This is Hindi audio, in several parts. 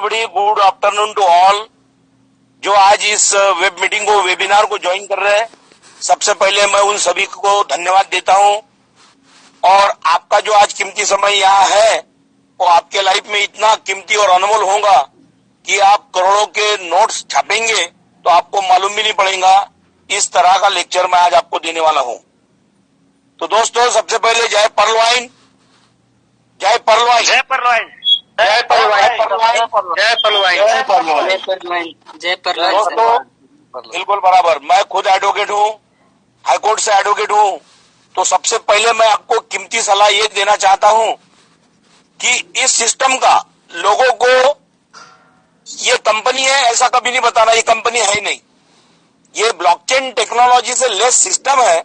बड़ी गुड आफ्टरनून टू ऑल जो आज इस वेब मीटिंग को वेबिनार को ज्वाइन कर रहे हैं। सबसे पहले मैं उन सभी को धन्यवाद देता हूं और आपका जो आज कीमती समय यहाँ है वो आपके लाइफ में इतना कीमती और अनमोल होगा कि आप करोड़ों के नोट्स छापेंगे तो आपको मालूम भी नहीं पड़ेगा। इस तरह का लेक्चर मैं आज आपको देने वाला हूं। तो दोस्तों, सबसे पहले जय परलवाइन, जय परलवाइन, जय परलवाइन, जय परलवाइन, जय परलवाइन, जय परलवाइन, जय परलवाइन। दोस्तों, बिल्कुल बराबर। मैं खुद एडवोकेट हूं, हाईकोर्ट से एडवोकेट हूं। तो सबसे पहले मैं आपको कीमती सलाह ये देना चाहता हूं कि इस सिस्टम का लोगों को ये कंपनी है ऐसा कभी नहीं बताना। ये कंपनी है ही नहीं, ये ब्लॉकचेन टेक्नोलॉजी से लेस सिस्टम है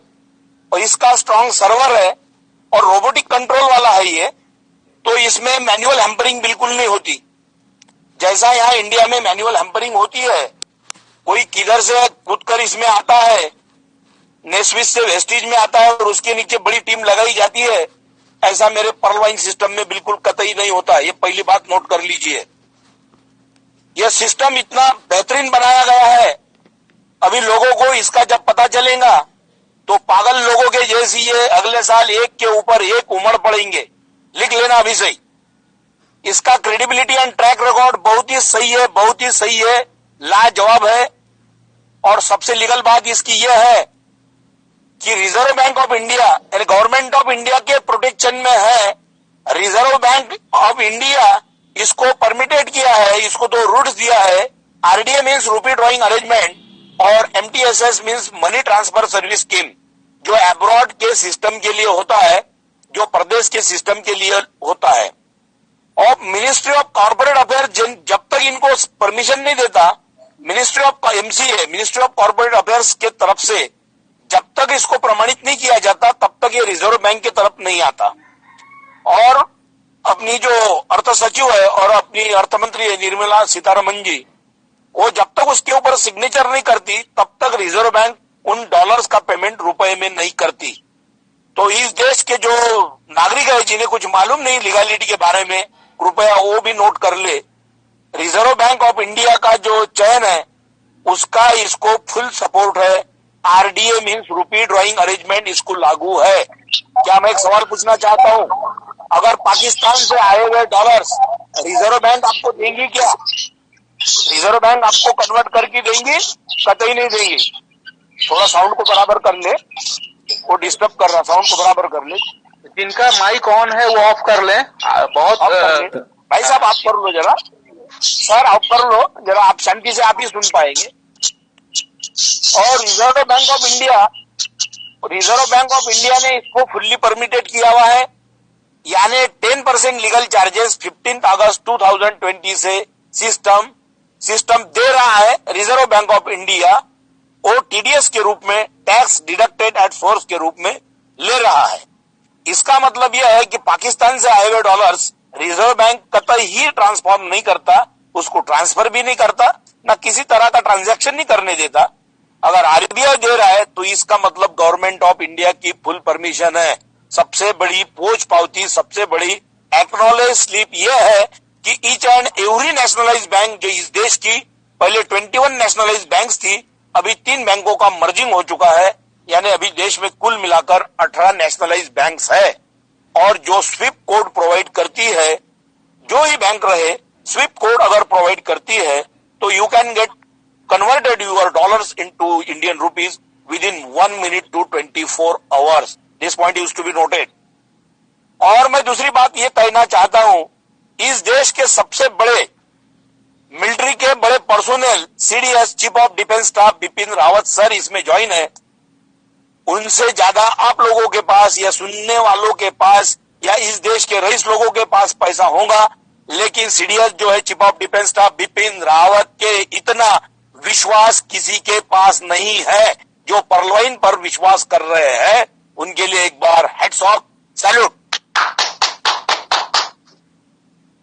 और इसका स्ट्रांग सर्वर है और रोबोटिक कंट्रोल वाला है ये। तो इसमें मैनुअल हैम्परिंग बिल्कुल नहीं होती। जैसा यहाँ इंडिया में मैनुअल हैम्परिंग होती है, कोई किधर से कूदकर इसमें आता है, नेस्विच से वेस्टिज में आता है और उसके नीचे बड़ी टीम लगाई जाती है, ऐसा मेरे परलवाइन सिस्टम में बिल्कुल कतई नहीं होता। ये पहली बात नोट कर लीजिए। यह सिस्टम इतना बेहतरीन बनाया गया है, अभी लोगों को इसका जब पता चलेगा तो पागल लोगों के जैसी ये अगले साल एक के ऊपर एक उमड़ पड़ेंगे। लिख लेना अभी से ही। इसका क्रेडिबिलिटी एंड ट्रैक रिकॉर्ड बहुत ही सही है, बहुत ही सही है, लाजवाब है। और सबसे लीगल बात इसकी यह है कि रिजर्व बैंक ऑफ इंडिया यानी गवर्नमेंट ऑफ इंडिया के प्रोटेक्शन में है। रिजर्व बैंक ऑफ इंडिया इसको परमिटेड किया है, इसको तो रूल्स दिया है। RDA means rupee drawing arrangement और MTSS means money transfer service scheme, जो अब्रॉड के सिस्टम के लिए होता है, जो प्रदेश के सिस्टम के लिए होता है। और मिनिस्ट्री ऑफ कॉर्पोरेट अफेयर जब तक इनको परमिशन नहीं देता, ministry of MCA ministry of corporate affairs के तरफ से जब तक इसको प्रमाणित नहीं किया जाता तब तक ये रिजर्व बैंक की तरफ नहीं आता। और अपनी जो अर्थ सचिव है और अपनी अर्थ मंत्री है निर्मला सीतारमण जी, वो जब तक उसके ऊपर सिग्नेचर नहीं करती तब तक रिजर्व बैंक उन डॉलर्स का पेमेंट रुपए में नहीं करती। तो इस देश के जो नागरिक है जिन्हें कुछ मालूम नहीं लीगलिटी के बारे में, कृपया वो भी नोट कर ले। रिजर्व बैंक ऑफ इंडिया का जो चयन है उसका इसको फुल सपोर्ट है। RDA means rupee drawing arrangement इसको लागू है। क्या मैं एक सवाल पूछना चाहता हूं, अगर पाकिस्तान से आए हुए डॉलर्स रिजर्व बैंक आपको देंगी क्या? रिजर्व बैंक आपको कन्वर्ट करके देंगी? कतई नहीं देंगी। थोड़ा साउंड को बराबर कर ले, वो डिस्टर्ब कर रहा, साउंड को बराबर कर ले। जिनका माइक ऑन है वो ऑफ कर ले। बहुत भाई साहब आप कर लो जरा, सर आप कर लो जरा, आप शांति से आप ही सुन पाएंगे। और रिजर्व बैंक ऑफ इंडिया ने इसको फुल्ली परमिटेड किया हुआ है, यानी 10% लीगल चार्जेस 15 अगस्त 2020 से सिस्टम दे रहा है। रिजर्व बैंक ऑफ इंडिया वो टीडीएस के रूप में, टैक्स डिडक्टेड एट सोर्स के रूप में ले रहा है। इसका मतलब यह है कि पाकिस्तान से आए हुए डॉलर्स रिजर्व बैंक कतई ही ट्रांसफॉर्म नहीं करता, उसको ट्रांसफर भी नहीं करता, ना किसी तरह का ट्रांजैक्शन नहीं करने देता। अगर आरबीआई दे रहा है तो इसका मतलब गवर्नमेंट ऑफ इंडिया की फुल परमिशन है। सबसे बड़ी पोच पावती, सबसे बड़ी एक्नॉलेज स्लिप यह है कि each and every nationalised bank जो इस देश की, पहले 21 नेशनलाइज्ड बैंक्स थी, अभी 3 बैंकों का मर्जिंग हो चुका है, यानी अभी देश में कुल मिलाकर 18 नेशनलाइज्ड बैंक्स है। और जो स्विफ्ट कोड प्रोवाइड करती है, जो ही बैंक रहे, स्विफ्ट कोड अगर प्रोवाइड करती है तो you can get converted your dollars into Indian rupees within 1 minute to 24 hours. This point is to be noted. और मैं दूसरी बात ये कहना चाहता हूं, इस देश के सबसे बड़े मिलिट्री के बड़े personnel CDS chief of defence staff Bipin Rawat sir इसमें ज्वाइन है। उनसे ज्यादा आप लोगों के पास या सुनने वालों के पास या इस देश के रईस लोगों के पास पैसा होगा, लेकिन सीडीएस जो है chief of defence staff Bipin Rawat के इतना विश्वास किसी के पास नहीं है। जो परलवाइन पर विश्वास कर रहे हैं उनके लिए एक बार हेड्स ऑफ सैल्यूट।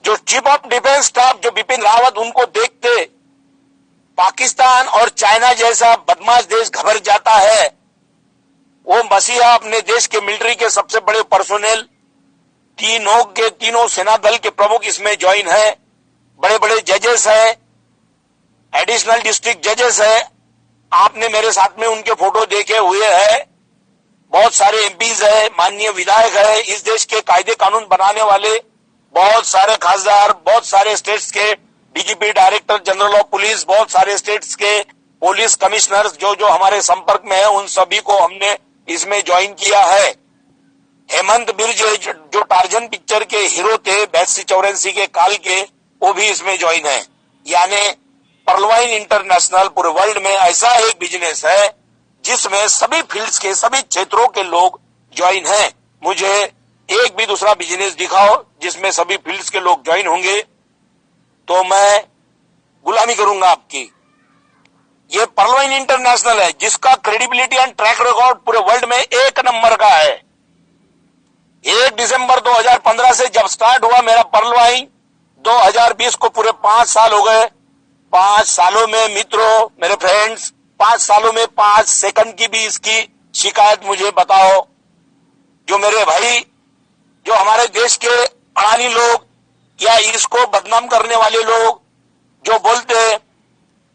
जो चीफ ऑफ डिफेंस स्टाफ जो बिपिन रावत, उनको देखते पाकिस्तान और चाइना जैसा बदमाश देश घबर जाता है। वो मसीहा अपने देश के मिलिट्री के सबसे बड़े पर्सोनेल तीनों सेना दल के प्रमुख इसमें ज्वाइन है। बड़े बड़े जजेस हैं, एडिशनल डिस्ट्रिक्ट जजेस हैं, आपने मेरे साथ में उनके फोटो देखे हुए हैं। बहुत सारे एमपीज है, माननीय विधायक है, इस देश के कायदे कानून बनाने वाले बहुत सारे खासदार, बहुत सारे स्टेट्स के DGP, director general of police, बहुत सारे स्टेट्स के पुलिस कमिश्नर्स जो हमारे संपर्क में है, उन सभी को हमने इसमें ज्वाइन किया है। हेमंत बिर्जे जो टार्जन पिक्चर के हीरो थे 82-84 के काल के, वो भी इसमें ज्वाइन है। यानी पर्लवाइन इंटरनेशनल पूरे वर्ल्ड में ऐसा एक बिजनेस है जिसमें सभी फील्ड्स के, सभी क्षेत्रों के लोग ज्वाइन हैं। मुझे एक भी दूसरा बिजनेस दिखाओ जिसमें सभी फील्ड्स के लोग ज्वाइन होंगे तो मैं गुलामी करूंगा आपकी। ये पर्लवाइन इंटरनेशनल है जिसका क्रेडिबिलिटी एंड ट्रैक रिकॉर्ड पूरे वर्ल्ड में 1 नंबर का है। 1 दिसंबर 2015 से जब स्टार्ट हुआ मेरा पर्लवाइन, 2020 को पूरे 5 साल हो गए। 5 सालों में मित्रों, मेरे फ्रेंड्स, 5 सालों में 5 सेकंड की भी इसकी शिकायत मुझे बताओ। जो मेरे भाई, जो हमारे देश के अड़ानी लोग या इसको बदनाम करने वाले लोग जो बोलते हैं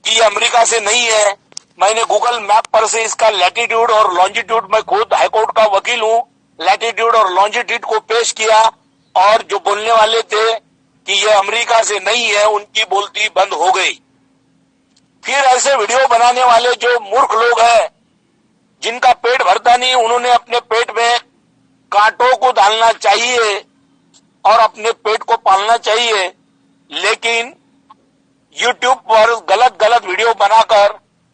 कि ये अमेरिका से नहीं है, मैंने गूगल मैप पर से इसका लैटिट्यूड और लॉन्जिट्यूड, मैं खुद हाईकोर्ट का वकील हूं, लैटिट्यूड और लॉन्जिट्यूड को पेश किया और जो बोलने वाले थे कि ये अमेरिका से नहीं है, उनकी बोलती बंद हो गई। फिर ऐसे वीडियो बनाने वाले जो मूर्ख लोग हैं, जिनका पेट भरता नहीं, उन्होंने अपने पेट में कांटों को डालना चाहिए और अपने पेट को पालना चाहिए, लेकिन YouTube पर गलत गलत वीडियो बनाकर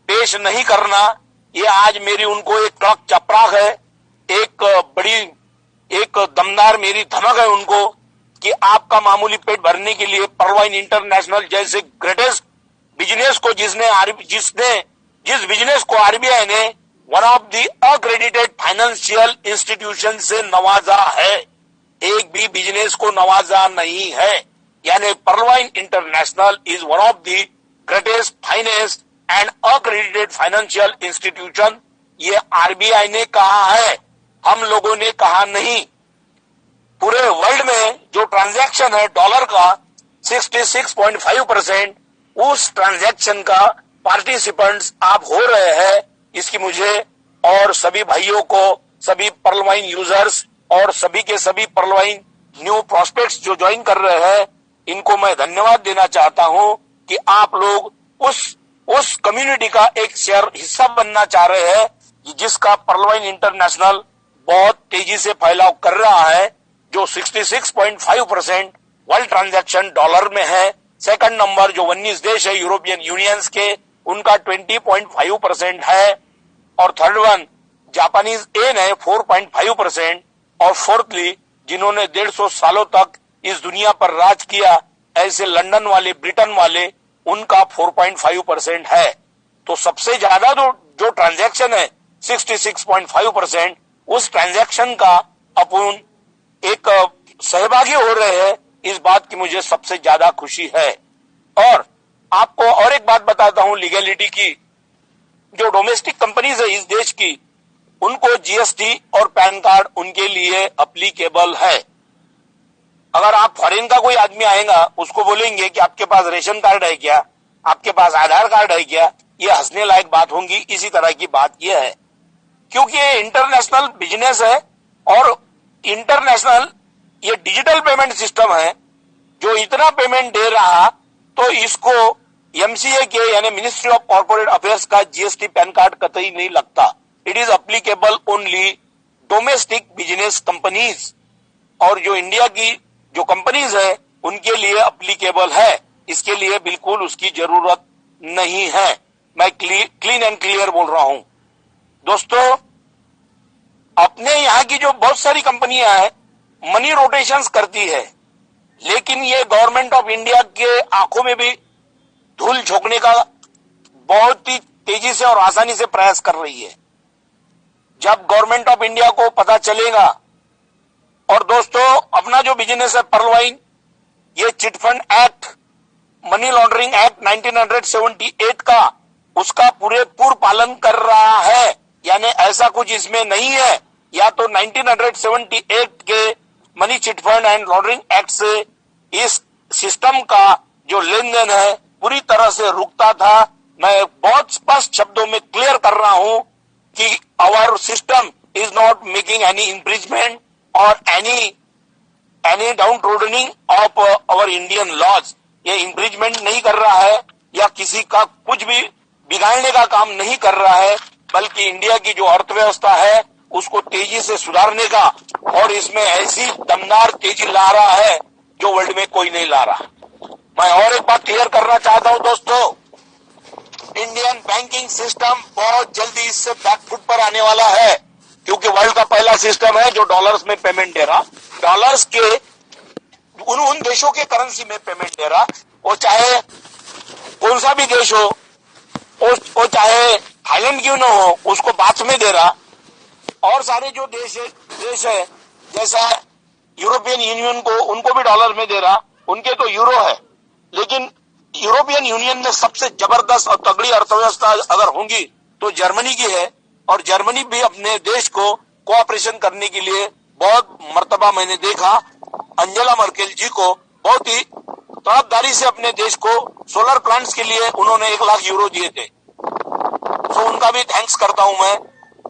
पेश नहीं करना, ये आज मेरी उनको एक कड़क चपराक है, एक दमदार मेरी धमक है उनको कि आपका मामूली पेट भरने के लिए पर्लवाइन इंटरनेशनल जैसे ग्रेटेस्ट बिजनेस को जिस बिजनेस को आरबीआई ने one of the accredited financial institution से नवाजा है, एक भी बिजनेस को नवाजा नहीं है। यानी पर्लवाइन international is one of the greatest finance and accredited financial institution, ये आरबीआई ने कहा है, हम लोगों ने कहा नहीं। पूरे वर्ल्ड में जो ट्रांजैक्शन है डॉलर का 66.5%, उस ट्रांजैक्शन का पार्टिसिपेंट्स आप हो रहे हैं, इसकी मुझे और सभी भाइयों को, सभी पर्लवाइन यूजर्स और सभी के सभी पर्लवाइन न्यू प्रोस्पेक्ट्स जो ज्वाइन कर रहे हैं, इनको मैं धन्यवाद देना चाहता हूं कि आप लोग उस कम्युनिटी का एक शेयर हिस्सा बनना चाह रहे हैं जिसका पर्लवाइन इंटरनेशनल बहुत तेजी से फैलाव कर रहा है, जो 66.5% वर्ल्ड ट्रांजैक्शन डॉलर में है। सेकंड नंबर जो 19 देश है यूरोपियन यूनियंस के, उनका 20.5% है, और थर्ड वन जापानीज येन है 4.5%, और फोर्थली जिन्होंने 150 सालों तक इस दुनिया पर राज किया, ऐसे लंदन वाले, ब्रिटेन वाले, उनका 4.5% है। तो सबसे ज्यादा जो ट्रांजैक्शन है 66.5%, उस ट्रांजैक्शन का अपन एक सहभागी हो रहे हैं, इस बात की मुझे सबसे ज्यादा खुशी है। और आपको और एक बात बताता हूं लीगैलिटी की, जो डोमेस्टिक कंपनीज है इस देश की, उनको जीएसटी और पैन कार्ड उनके लिए अप्लीकेबल है। अगर आप फॉरेन का कोई आदमी आएगा, उसको बोलेंगे कि आपके पास रेशन कार्ड है क्या, आपके पास आधार कार्ड है क्या, ये हंसने लायक बात होंगी। इसी तरह की बात यह है, क्योंकि ये इंटरनेशनल बिजनेस है और इंटरनेशनल ये डिजिटल पेमेंट सिस्टम है, जो इतना पेमेंट दे रहा, तो इसको एमसीए के यानी मिनिस्ट्री ऑफ कॉर्पोरेट अफेयर्स का जीएसटी पैन कार्ड कतई नहीं लगता। It is applicable only domestic business companies, और जो इंडिया की जो कंपनीज है उनके लिए अप्लीकेबल है। इसके लिए बिल्कुल उसकी जरूरत नहीं है। मैं क्लीन एंड क्लियर बोल रहा हूं। दोस्तों, अपने यहां की जो बहुत सारी कंपनियां हैं मनी रोटेशंस करती है, लेकिन ये गवर्नमेंट ऑफ इंडिया के आंखों में भी धूल झोंकने का बहुत ही तेजी से और आसानी से प्रयास कर रही है। जब गवर्नमेंट ऑफ इंडिया को पता चलेगा, और दोस्तों अपना जो बिजनेस है पर्लवाइन, ये chit fund act, money laundering act 1978 का, उसका पूर्ण पालन कर रहा है। यानी ऐसा कुछ इसमें नहीं है, या तो 1978 के money chit fund and laundering act से इस सिस्टम का जो लेन देन है पूरी तरह से रुकता था। मैं बहुत स्पष्ट शब्दों में क्लियर कर रहा हूं कि our system is not making any impressment और any down treading of our Indian laws. ये इंप्रीजमेंट नहीं कर रहा है या किसी का कुछ भी बिगाड़ने का काम नहीं कर रहा है, बल्कि इंडिया की जो अर्थव्यवस्था है उसको तेजी से सुधारने का और इसमें ऐसी दमदार तेजी ला रहा है जो वर्ल्ड में कोई नहीं ला रहा। मैं और एक बात क्लियर करना चाहता हूं दोस्तों, इंडियन बैंकिंग सिस्टम बहुत जल्दी इससे बैकफुट पर आने वाला है, क्योंकि वर्ल्ड का पहला सिस्टम है जो डॉलर्स में पेमेंट दे रहा, डॉलर्स के उन देशों के करेंसी में पेमेंट दे रहा, वो चाहे कौन सा भी देश हो, वो चाहे थाईलैंड क्यों न हो, उसको बात में दे रहा। और सारे जो देश है जैसा यूरोपियन यूनियन को, उनको भी डॉलर में दे रहा, उनके तो यूरो है। लेकिन यूरोपियन यूनियन में सबसे जबरदस्त और तगड़ी अर्थव्यवस्था अगर होंगी तो जर्मनी की है, और जर्मनी भी अपने देश को कोऑपरेशन करने के लिए बहुत मर्तबा मैंने देखा अंजेला मर्केल जी को बहुत ही तड़पदारी से अपने देश को सोलर प्लांट्स के लिए उन्होंने 1 लाख यूरो दिए थे। तो उनका भी थैंक्स करता हूं मैं।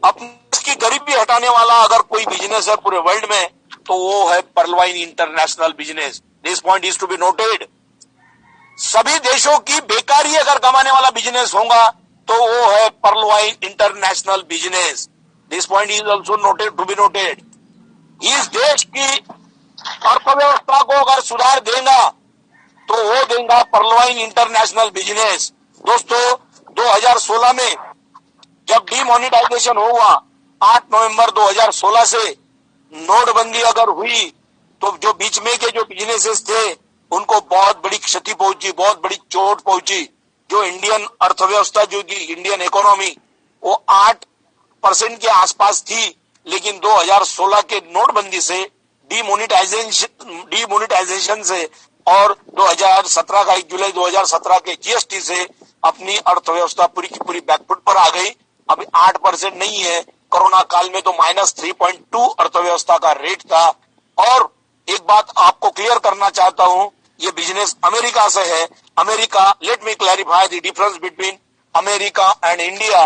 अपने देश की गरीबी हटाने वाला अगर कोई बिजनेस है पूरे वर्ल्ड में तो वो है Pearl Wine international business. This point is to be noted. सभी देशों की बेकारी अगर कमाने वाला बिजनेस होगा तो वो है Pearl Wine international business. This point is also noted to be noted. इस देश की अर्थव्यवस्था को अगर सुधार देगा तो वो देगा पर्ल वाइन इंटरनेशनल बिजनेस। दोस्तों 2016 में जब डीमोनेटाइजेशन हुआ 8 नवंबर 2016 से नोटबंदी अगर हुई तो जो बीच में के जो बिजनेसेस थे उनको बहुत बड़ी क्षति पहुंची, बहुत बड़ी चोट पहुंची। जो इंडियन अर्थव्यवस्था जो थी, इंडियन इकोनॉमी, वो 8% के आसपास थी, लेकिन 2016 के नोटबंदी से डीमोनेटाइजेशन से और 2017 का 1 जुलाई 2017 के जीएसटी से अपनी अर्थव्यवस्था पूरी की पूरी बैकफुट पर आ गई। अभी 8% नहीं है, कोरोना काल में तो -3.2 अर्थव्यवस्था का रेट था। और एक बात आपको क्लियर करना चाहता हूं, ये बिजनेस अमेरिका से है। America, let me clarify the difference between America and India.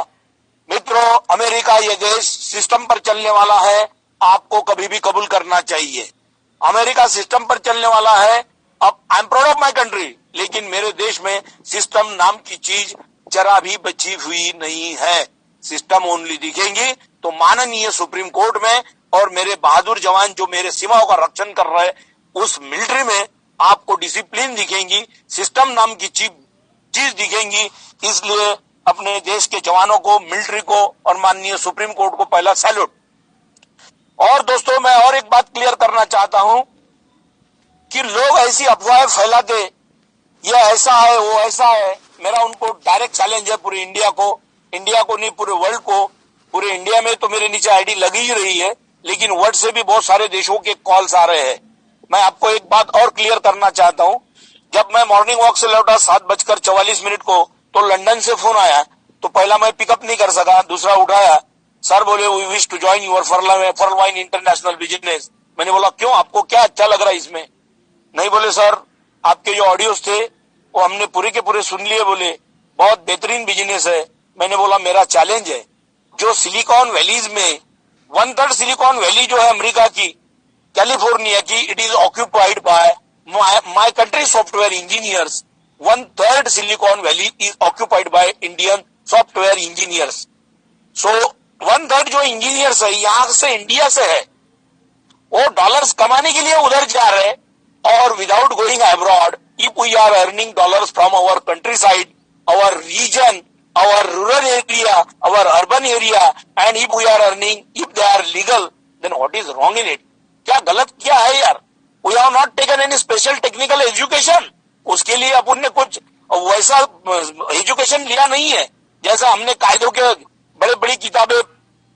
मित्रों, अमेरिका ये देश सिस्टम पर चलने वाला है, आपको कभी भी कबूल करना चाहिए। अमेरिका सिस्टम पर चलने वाला है। अब I am proud of my country, लेकिन मेरे देश में सिस्टम नाम की चीज जरा भी बची हुई नहीं है। सिस्टम ओनली दिखेंगी तो माननीय सुप्रीम कोर्ट में और मेरे बहादुर जवान जो मेरे सीमाओं का रक्षण कर रहे उस मिलिट्री में आपको डिसिप्लिन दिखेंगी, सिस्टम नाम की चीज दिखेंगी। इसलिए अपने देश के जवानों को, मिलिट्री को और माननीय सुप्रीम कोर्ट को पहला सैल्यूट। और दोस्तों मैं और एक बात क्लियर करना चाहता हूं कि लोग ऐसी अफवाहें फैलाते, ये ऐसा है वो ऐसा है। मेरा उनको डायरेक्ट चैलेंज है पूरे इंडिया को नहीं पूरे वर्ल्ड को। पूरे इंडिया में तो मेरे नीचे आईडी लगी ही रही है, लेकिन वर्ल्ड से भी बहुत सारे देशों के कॉल्स आ रहे हैं। मैं आपको एक बात और क्लियर करना चाहता हूं, जब मैं मॉर्निंग वॉक से लौटा 7:44 को तो लंदन से फोन आया, तो पहला मैं पिकअप नहीं कर सका, दूसरा उठाया, सर बोले we wish to join your Pearl Wine international business. मैंने बोला क्यों, आपको क्या अच्छा लग रहा है इसमें? नहीं बोले सर आपके जो ऑडियोज थे वो हमने पूरे के पूरे सुन लिए, बोले बहुत बेहतरीन बिजनेस है। मैंने बोला मेरा चैलेंज है, जो सिलिकॉन वैलीज में 1/3 सिलिकॉन वैली जो है अमेरिका की, कैलिफोर्निया की, it is occupied by my country software engineers. 1/3 Silicon Valley is occupied by Indian software engineers. So 1/3 जो इंजीनियर्स है यहां से, इंडिया से है, वो डॉलर्स कमाने के लिए उधर जा रहे और without going abroad, if we are earning dollars from our country side, our region, our rural area, our urban area, and if we are earning, if they are legal, then what is wrong in it? क्या गलत क्या है यार? We have not taken any special technical education. उसके लिए अपन ने कुछ वैसा एजुकेशन लिया नहीं है जैसा हमने कायदों के बड़े बड़ी किताबें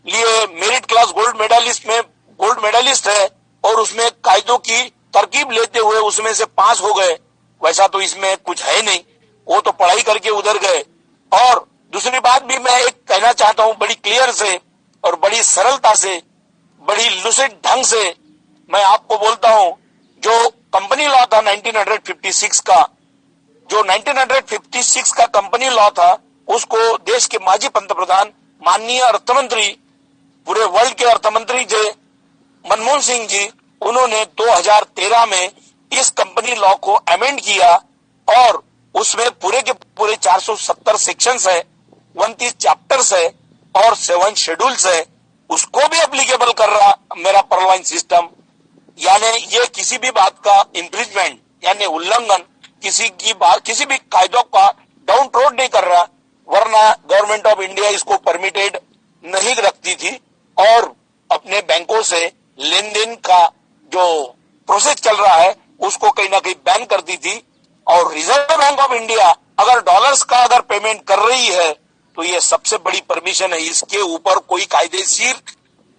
लिए। मेरिट क्लास गोल्ड मेडलिस्ट में गोल्ड मेडलिस्ट है और उसमें कायदों की तरकीब लेते हुए उसमें से पास हो गए, वैसा तो इसमें कुछ है नहीं। वो तो पढ़ाई करके उधर गए। और दूसरी बात भी मैं एक कहना चाहता हूं, बड़ी क्लियर से और बड़ी सरलता से, बड़ी लुसिड ढंग से मैं आपको बोलता हूं, जो कंपनी लॉ था 1956 का, जो 1956 का कंपनी लॉ था, उसको देश के माजी पंतप्रधान माननीय अर्थमंत्री, पूरे वर्ल्ड के अर्थमंत्री थे मनमोहन सिंह जी, उन्होंने 2013 में इस कंपनी लॉ को अमेंड किया और उसमें पूरे के पूरे 470 सेक्शंस है, 29 चैप्टर्स है और 7 शेड्यूल्स है, उसको भी एप्लीकेबल कर रहा मेरा परवाइन सिस्टम। यानी ये किसी भी बात का इंफ्रिजमेंट यानी उल्लंघन, किसी भी कायदों का डाउन ट्रोड नहीं कर रहा, वरना गवर्नमेंट ऑफ इंडिया इसको परमिटेड नहीं रखती थी और अपने बैंकों से लेन देन का जो प्रोसेस चल रहा है उसको कहीं ना कहीं बैन करती थी। और रिजर्व बैंक ऑफ इंडिया अगर डॉलर्स का अगर पेमेंट कर रही है तो ये सबसे बड़ी परमिशन है, इसके ऊपर कोई कायदेशीर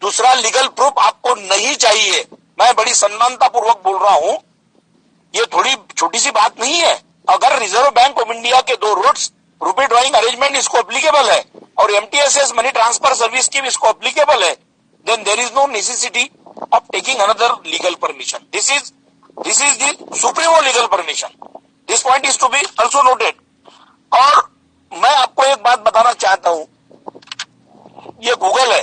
दूसरा लीगल प्रूफ आपको नहीं चाहिए। मैं बड़ी सम्मानता पूर्वक बोल रहा हूं, ये थोड़ी छोटी सी बात नहीं है। अगर रिजर्व बैंक ऑफ इंडिया के 2 रूट्स, रुपे ड्रॉइंग अरेंजमेंट इसको एप्लीकेबल है और एमटीएसएस मनी ट्रांसफर सर्विस की भी इसको एप्लीकेबल है, then there is no necessity of taking another legal permission. This is the supremo legal permission. This point is to be also noted. और मैं आपको एक बात बताना चाहता हूं, ये गूगल है,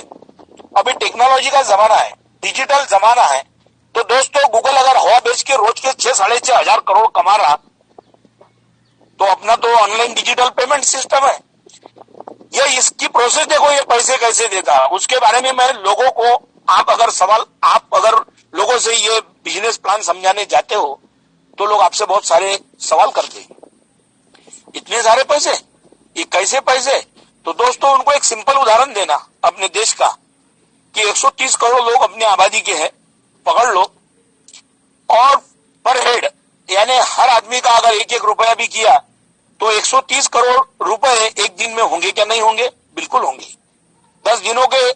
अभी टेक्नोलॉजी का जमाना है, डिजिटल जमाना है, तो दोस्तों गूगल अगर हवा बेच के रोज के 6-6.5 हजार करोड़ कमा रहा, तो अपना तो ऑनलाइन डिजिटल पेमेंट सिस्टम है, ये इसकी प्रोसेस देखो, ये पैसे कैसे देता है, उसके बारे में मैं लोगों को, आप अगर लोगों से ये बिजनेस प्लान समझाने जाते हो तो लोग आपसे बहुत सारे सवाल करते हैं, इतने सारे पैसे, ये कैसे पैसे? तो दोस्तों उनको एक सिंपल उदाहरण देना अपने देश का कि 130 करोड़ लोग अपनी आबादी के हैं, पकड़ लो, और पर हेड यानी हर आदमी का अगर 1-1 रुपया भी किया तो 130 करोड़ रुपए एक दिन में होंगे क्या? नहीं होंगे, बिल्कुल होंगे। 10 दिनों के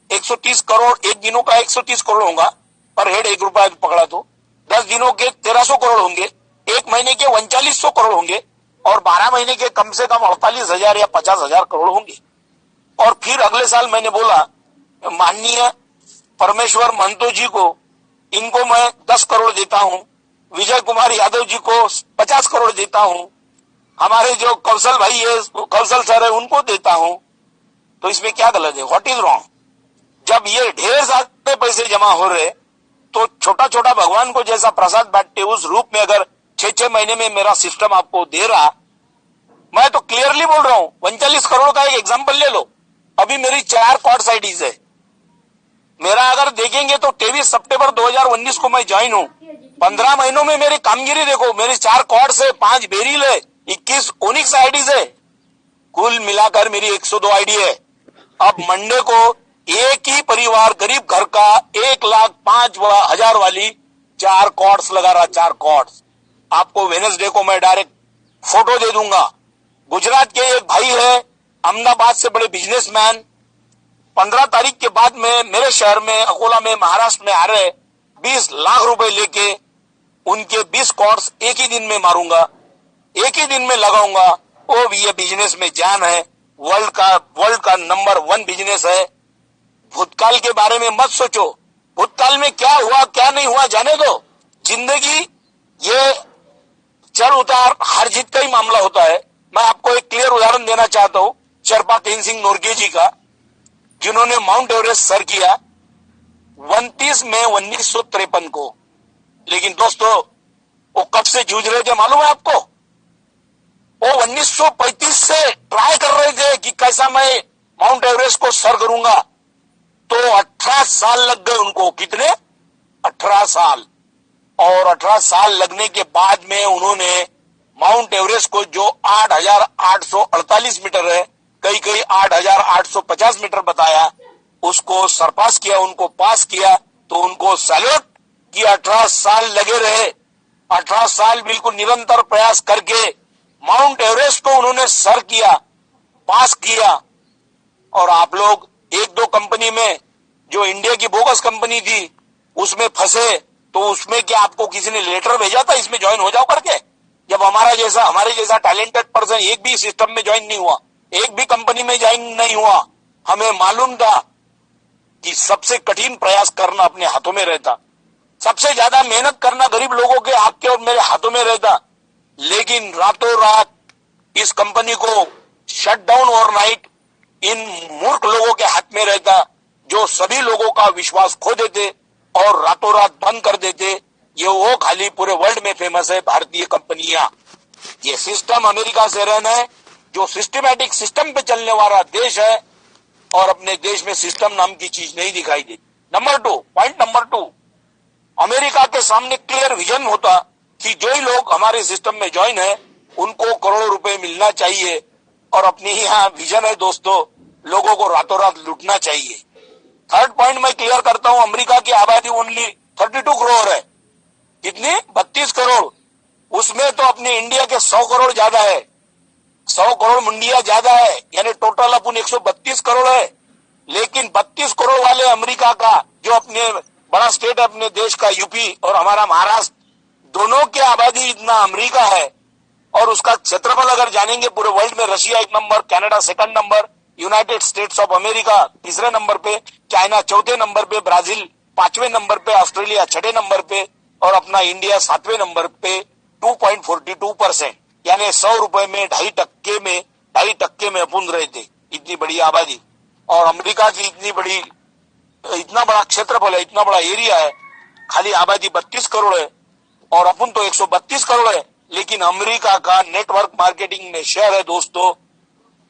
130 करोड़, एक दिनों का 130 करोड़ होगा, पर हेड 1 रुपया पकड़ा तो 10 दिनों के 1300 करोड़ होंगे, एक महीने के 3900 करोड़ होंगे और 12 महीने के कम से कम 48,000 या 50,000 करोड़ होंगे। और फिर अगले साल मैंने बोला माननीय परमेश्वर महतो जी को, इनको मैं 10 करोड़ देता हूं, विजय कुमार यादव जी को 50 करोड़ देता हूं, हमारे जो कौशल भाई है, कौशल सर है, उनको देता हूं, तो इसमें क्या गलत है? What is wrong? जब ये ढेर सारे पैसे जमा हो रहे तो छोटा छोटा भगवान को जैसा प्रसाद बांटते उस रूप में अगर 6-6 महीने में मेरा सिस्टम आपको दे रहा, मैं तो क्लियरली बोल रहा हूं, 39 करोड़ का एक एग्जांपल ले लो। अभी मेरी 4 कॉर्ड्स आईडीज है, मेरा अगर देखेंगे तो 23 सितंबर 2019 को मैं ज्वाइन हूं, 15 महीनों में मेरी कामगिरी देखो, मेरी 4 कॉर्ड्स है, 5 बेरिल है, 21 ओनिक्स आईडीज है, कुल मिलाकर मेरी 102 आईडी है। अब मंडे को एक ही परिवार गरीब घर का 1,05,000 वाली 4 कॉर्ड्स लगा रहा, 4 कॉर्ड्स। आपको वेडनेसडे को मैं डायरेक्ट फोटो दे दूंगा। गुजरात के एक भाई है, अहमदाबाद से बड़े बिजनेसमैन, 15 तारीख के बाद में मेरे शहर में अकोला में महाराष्ट्र में आ रहे, 20 लाख रुपए लेके उनके 20 कॉर्ड्स एक ही दिन में मारूंगा, एक ही दिन में लगाऊंगा। वो भी ये बिजनेस में जान है, वर्ल्ड का नंबर 1 बिजनेस है। भूतकाल के बारे में मत सोचो, भूतकाल में क्या हुआ क्या नहीं हुआ जाने दो। जिंदगी ये चढ़ उतार हर जीत का ही मामला होता है। मैं आपको एक क्लियर उदाहरण देना चाहता हूं, शेरपा तेनसिंह नोरगे जी का, जिन्होंने माउंट एवरेस्ट सर किया 29 मई 1953 को। लेकिन दोस्तों वो कब से जूझ रहे थे मालूम है आपको? वो 1935 से ट्राई कर रहे थे कि कैसा मैं माउंट एवरेस्ट को सर करूंगा, तो 18 साल लग गए उनको। कितने? 18 साल। और 18 साल लगने के बाद में उन्होंने माउंट एवरेस्ट को, जो 8,848 मीटर है, कई 8,850 मीटर बताया, उसको सरपास किया, उनको पास किया, तो उनको सैल्यूट कि 18 साल लगे रहे। 18 साल बिल्कुल निरंतर प्रयास करके माउंट एवरेस्ट को उन्होंने सर किया, पास किया। और आप लोग 1-2 कंपनी में, जो इंडिया की बोगस कंपनी थी, उसमें फंसे, तो उसमें क्या आपको किसी ने लेटर भेजा था इसमें ज्वाइन हो जाओ करके? जब हमारे जैसा टैलेंटेड पर्सन एक भी सिस्टम में ज्वाइन नहीं हुआ, एक भी कंपनी में ज्वाइन नहीं हुआ, हमें मालूम था कि सबसे कठिन प्रयास करना अपने हाथों में रहता, सबसे ज्यादा मेहनत करना गरीब लोगों के, आपके और मेरे हाथों में रहता। लेकिन रातों रात इस कंपनी को शट डाउन ओवरनाइट इन मूर्ख लोगों के हाथ में रहता, जो सभी लोगों का विश्वास खो देते और रातों रात बंद कर देते। ये वो खाली पूरे वर्ल्ड में फेमस है भारतीय कंपनियां। ये सिस्टम अमेरिका से रहना है, जो सिस्टमैटिक सिस्टम पे चलने वाला देश है, और अपने देश में सिस्टम नाम की चीज नहीं दिखाई देती। पॉइंट नंबर 2, अमेरिका के सामने क्लियर विजन होता कि जो ही लोग हमारे सिस्टम में ज्वाइन है उनको करोड़ों रुपए मिलना चाहिए, और अपनी ही यहाँ विजन है दोस्तों, लोगों को रातों रात लूटना चाहिए। थर्ड पॉइंट मैं क्लियर करता हूं, अमेरिका की आबादी ओनली 32 करोड़ है। कितनी? 32 करोड़। उसमें तो अपने इंडिया के 100 करोड़ ज्यादा है, 100 करोड़ मुंडिया ज्यादा है, यानी टोटल अपन 132 करोड़ है। लेकिन 32 करोड़ वाले अमेरिका का जो अपने बड़ा स्टेट है अपने देश का यूपी और हमारा महाराष्ट्र, दोनों की आबादी इतना अमेरिका है, और उसका क्षेत्रफल अगर जानेंगे पूरे वर्ल्ड में, Russia 1 number, Canada 2nd number, United States of America 3रे नंबर पे, चाइना 4थे नंबर पे, ब्राजील 5वें नंबर पे, ऑस्ट्रेलिया 6ठे नंबर पे, और अपना इंडिया 7वें नंबर पे 2.42%, यानी 100 रुपए में 2.5% में अपन रहते। इतनी बड़ी आबादी, और अमेरिका की इतना बड़ा क्षेत्रफल है, इतना बड़ा एरिया है, खाली आबादी 32 करोड़ है, और अपन तो 132 करोड़ है। लेकिन अमेरिका का नेटवर्क मार्केटिंग में शेयर है दोस्तों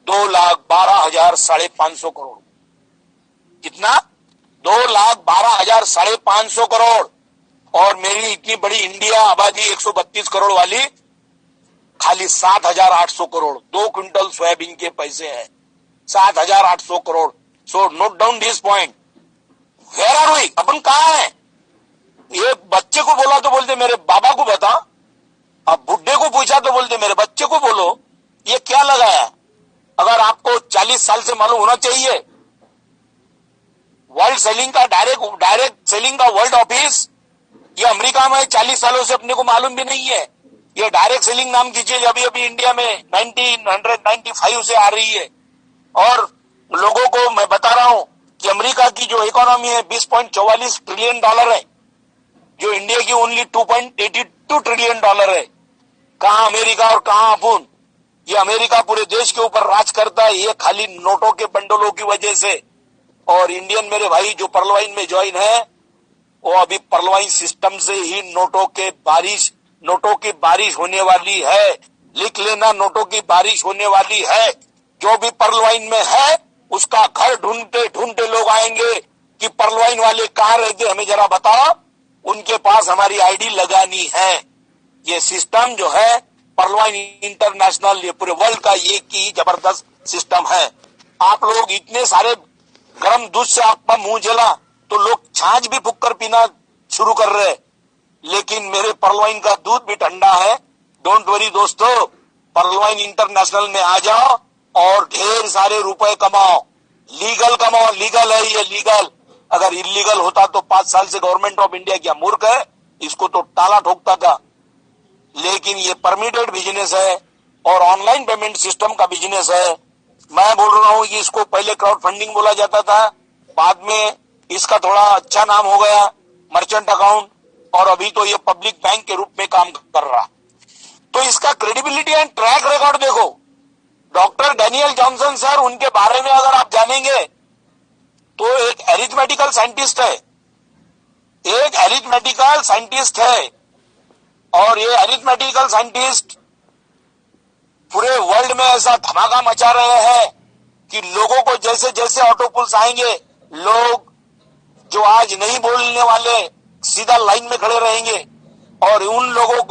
2,12,500 करोड़। कितना? 2,12,500 करोड़। और मेरी इतनी बड़ी इंडिया आबादी 132 करोड़ वाली खाली 7,800 करोड़, 2 क्विंटल सोयाबीन के पैसे हैं, 7,800 crore. So note down this point. Where are we? अपन कहाँ है? ये बच्चे को बोला तो बोलते मेरे बाबा को बता, अब बुढ़े को पूछा तो बोलते मेरे बच्चे को बोलो। ये क्या लगाया? अगर आपको 40 साल से मालूम होना चाहिए, वर्ल्ड सेलिंग का डायरेक्ट सेलिंग का वर्ल्ड ऑफिस ये अमेरिका में 40 सालों से अपने को मालूम भी नहीं है। ये डायरेक्ट सेलिंग नाम की चीज अभी इंडिया में 1995 से आ रही है। और लोगों को मैं बता रहा हूं कि अमेरिका की जो इकोनॉमी है 20.44 ट्रिलियन डॉलर है, जो इंडिया की ओनली 2.82 ट्रिलियन डॉलर है। कहां अमेरिका और कहां अपुन? ये अमेरिका पूरे देश के ऊपर राज करता है, ये खाली नोटों के बंडलों की वजह से। और इंडियन मेरे भाई जो पर्लवाइन में ज्वाइन है, वो अभी पर्लवाइन सिस्टम से ही नोटों की बारिश होने वाली है। लिख लेना, नोटों की बारिश होने वाली है। जो भी पर्लवाइन में है उसका घर ढूंढते ढूंढते लोग आएंगे कि पर्लवाइन वाले कहां रहते, हमें जरा बताओ, उनके पास हमारी आईडी लगानी है। ये सिस्टम जो है पर्लवाइन इंटरनेशनल, ये पूरे वर्ल्ड का एक ही जबरदस्त सिस्टम है। आप लोग इतने सारे गर्म दूध से आपका मुंह जला तो लोग छाछ भी फूक कर पीना शुरू कर रहे, लेकिन मेरे पर्लवाइन का दूध भी ठंडा है। डोंट वरी दोस्तों, पर्लवाइन इंटरनेशनल में आ जाओ और ढेर सारे रुपए कमाओ। लीगल कमाओ, लीगल है ये, लीगल। अगर इलीगल होता तो 5 साल से गवर्नमेंट ऑफ इंडिया क्या मूर्ख है, इसको तो ताला ठोकता था। लेकिन ये परमिटेड बिजनेस है और ऑनलाइन पेमेंट सिस्टम का बिजनेस है। मैं बोल रहा हूं कि इसको पहले क्राउड फंडिंग बोला जाता था, बाद में इसका थोड़ा अच्छा नाम हो गया मर्चेंट अकाउंट, और अभी तो ये पब्लिक बैंक के रूप में काम कर रहा। तो इसका क्रेडिबिलिटी एंड ट्रैक रिकॉर्ड देखो। डॉक्टर डैनियल जॉनसन सर, उनके बारे में अगर आप जानेंगे तो एक एरिथमेटिकल साइंटिस्ट है, एक एरिथमेटिकल साइंटिस्ट है। और ये एरिथमेटिकल साइंटिस्ट पूरे वर्ल्ड में ऐसा धमाका मचा रहे हैं कि लोगों को जैसे जैसे ऑटो पुल्स आएंगे, लोग जो आज नहीं बोलने वाले सीधा लाइन में खड़े रहेंगे, और उन लोगों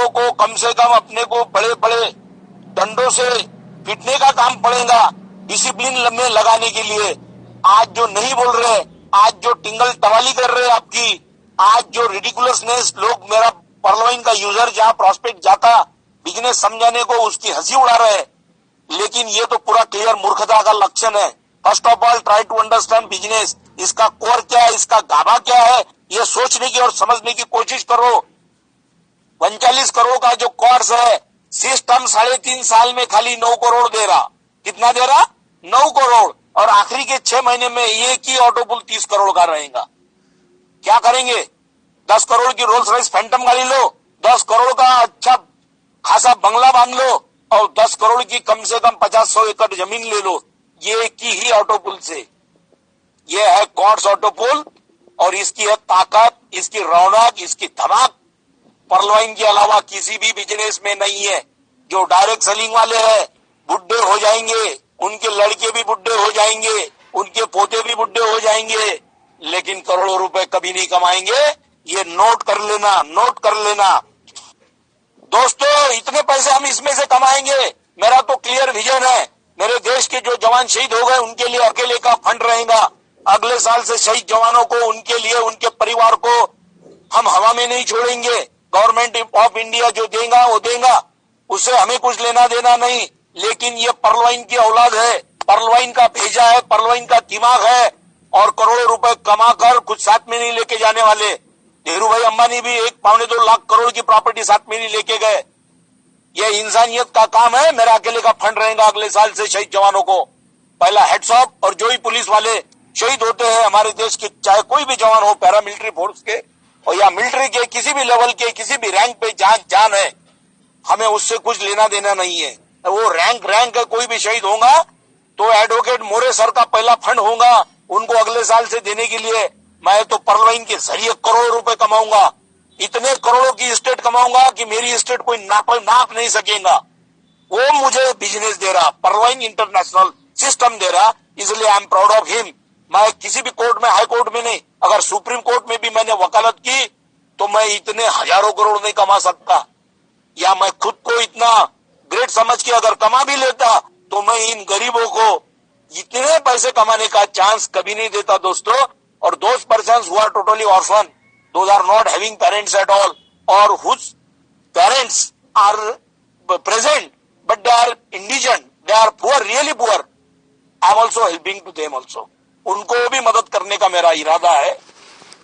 को कम से कम अपने को बड़े बड़े डंडों से पीटने का काम पड़ेगा डिसिप्लिन में लगाने के लिए। आज जो नहीं बोल रहे, आज जो टिंगल टवाली कर रहे आपकी, आज जो रिडिकुलसनेस, लोग मेरा पर्लवाइन का यूजर जहां प्रॉस्पेक्ट जाता बिजनेस समझाने को उसकी हंसी उड़ा रहे, लेकिन ये तो पूरा क्लियर मूर्खता का लक्षण है। First of all try to understand business, इसका कोर क्या है, इसका गाभा क्या है, ये सोचने की और समझने की कोशिश करो। 39 करोड़ का जो कोर्स है, सिस्टम 3.5 साल में खाली 9 करोड़ दे रहा। कितना दे रहा? 9 करोड़। और आखिरी के 6 महीने में एक ही ऑटो पुल 30 करोड़ का रहेगा। क्या करेंगे? 10 करोड़ की रोल्स रॉयस फैंटम गाड़ी लो, 10 करोड़ का अच्छा खासा बंगला बांध लो और 10 करोड़ की कम से कम 50-100 एकड़ जमीन ले लो, ये की ही ऑटो पुल से। ये है कॉर्ड्स ऑटो पुल और इसकी है ताकत, इसकी रौनक, इसकी धमाक पर्ल वाइन के अलावा किसी भी बिजनेस में नहीं है। जो डायरेक्ट सेलिंग वाले हैं बुढ़े हो जाएंगे, उनके लड़के भी बुढ़े हो जाएंगे, उनके पोते भी बुढ़े हो जाएंगे, लेकिन करोड़ों रुपए कभी नहीं कमाएंगे। ये नोट कर लेना, नोट कर लेना दोस्तों। इतने पैसे हम इसमें से कमाएंगे, मेरा तो क्लियर विजन है। मेरे देश के जो जवान शहीद हो गए उनके लिए अकेले का फंड रहेगा। अगले साल से शहीद जवानों को, उनके लिए, उनके परिवार को हम हवा में नहीं छोड़ेंगे। गवर्नमेंट ऑफ इंडिया जो देगा वो देगा, उससे हमें कुछ लेना देना नहीं। लेकिन ये पर्ल वाइन की औलाद है, पर्ल वाइन का भेजा है, पर्ल वाइन का दिमाग है और करोड़ों रुपए कमाकर कुछ साथ में नहीं लेके जाने वाले। धीरू भाई अंबानी भी 1-2.25 लाख करोड़ की प्रॉपर्टी साथ में नहीं लेके गए। ये इंसानियत का काम है। मेरा अकेले का फंड रहेगा अगले साल से शहीद जवानों को। पहला हेड्स ऑफ। और जो ही पुलिस वाले शहीद होते हैं हमारे देश के, चाहे कोई भी जवान हो, पैरामिलिट्री फोर्स के और या मिलिट्री के, किसी भी लेवल के, किसी भी रैंक पे जान है, हमें उससे कुछ लेना देना नहीं है। वो रैंक है, कोई भी शहीद होगा तो एडवोकेट मोरे सर का पहला फंड होगा उनको अगले साल से देने के लिए। मैं तो पर्ल वाइन के जरिए करोड़ों रुपए कमाऊंगा, इतने करोड़ों की स्टेट कमाऊंगा कि मेरी स्टेट कोई नाप नहीं सकेगा। वो मुझे बिजनेस दे रहा, पर्ल वाइन इंटरनेशनल सिस्टम दे रहा, इसलिए I am proud of him. मैं किसी भी कोर्ट में, हाई कोर्ट में नहीं, अगर सुप्रीम कोर्ट में भी मैंने वकालत की तो मैं इतने हजारों करोड़ नहीं कमा सकता। या मैं खुद को इतना ग्रेट समझ के अगर कमा भी लेता तो मैं इन गरीबों को इतने पैसे कमाने का चांस कभी नहीं देता दोस्तों। और those persons who are totally orphan, those are not having parents at all, or whose parents are present but they are indigent, they are poor, really poor, I am also helping to them also. उनको भी मदद करने का मेरा इरादा है।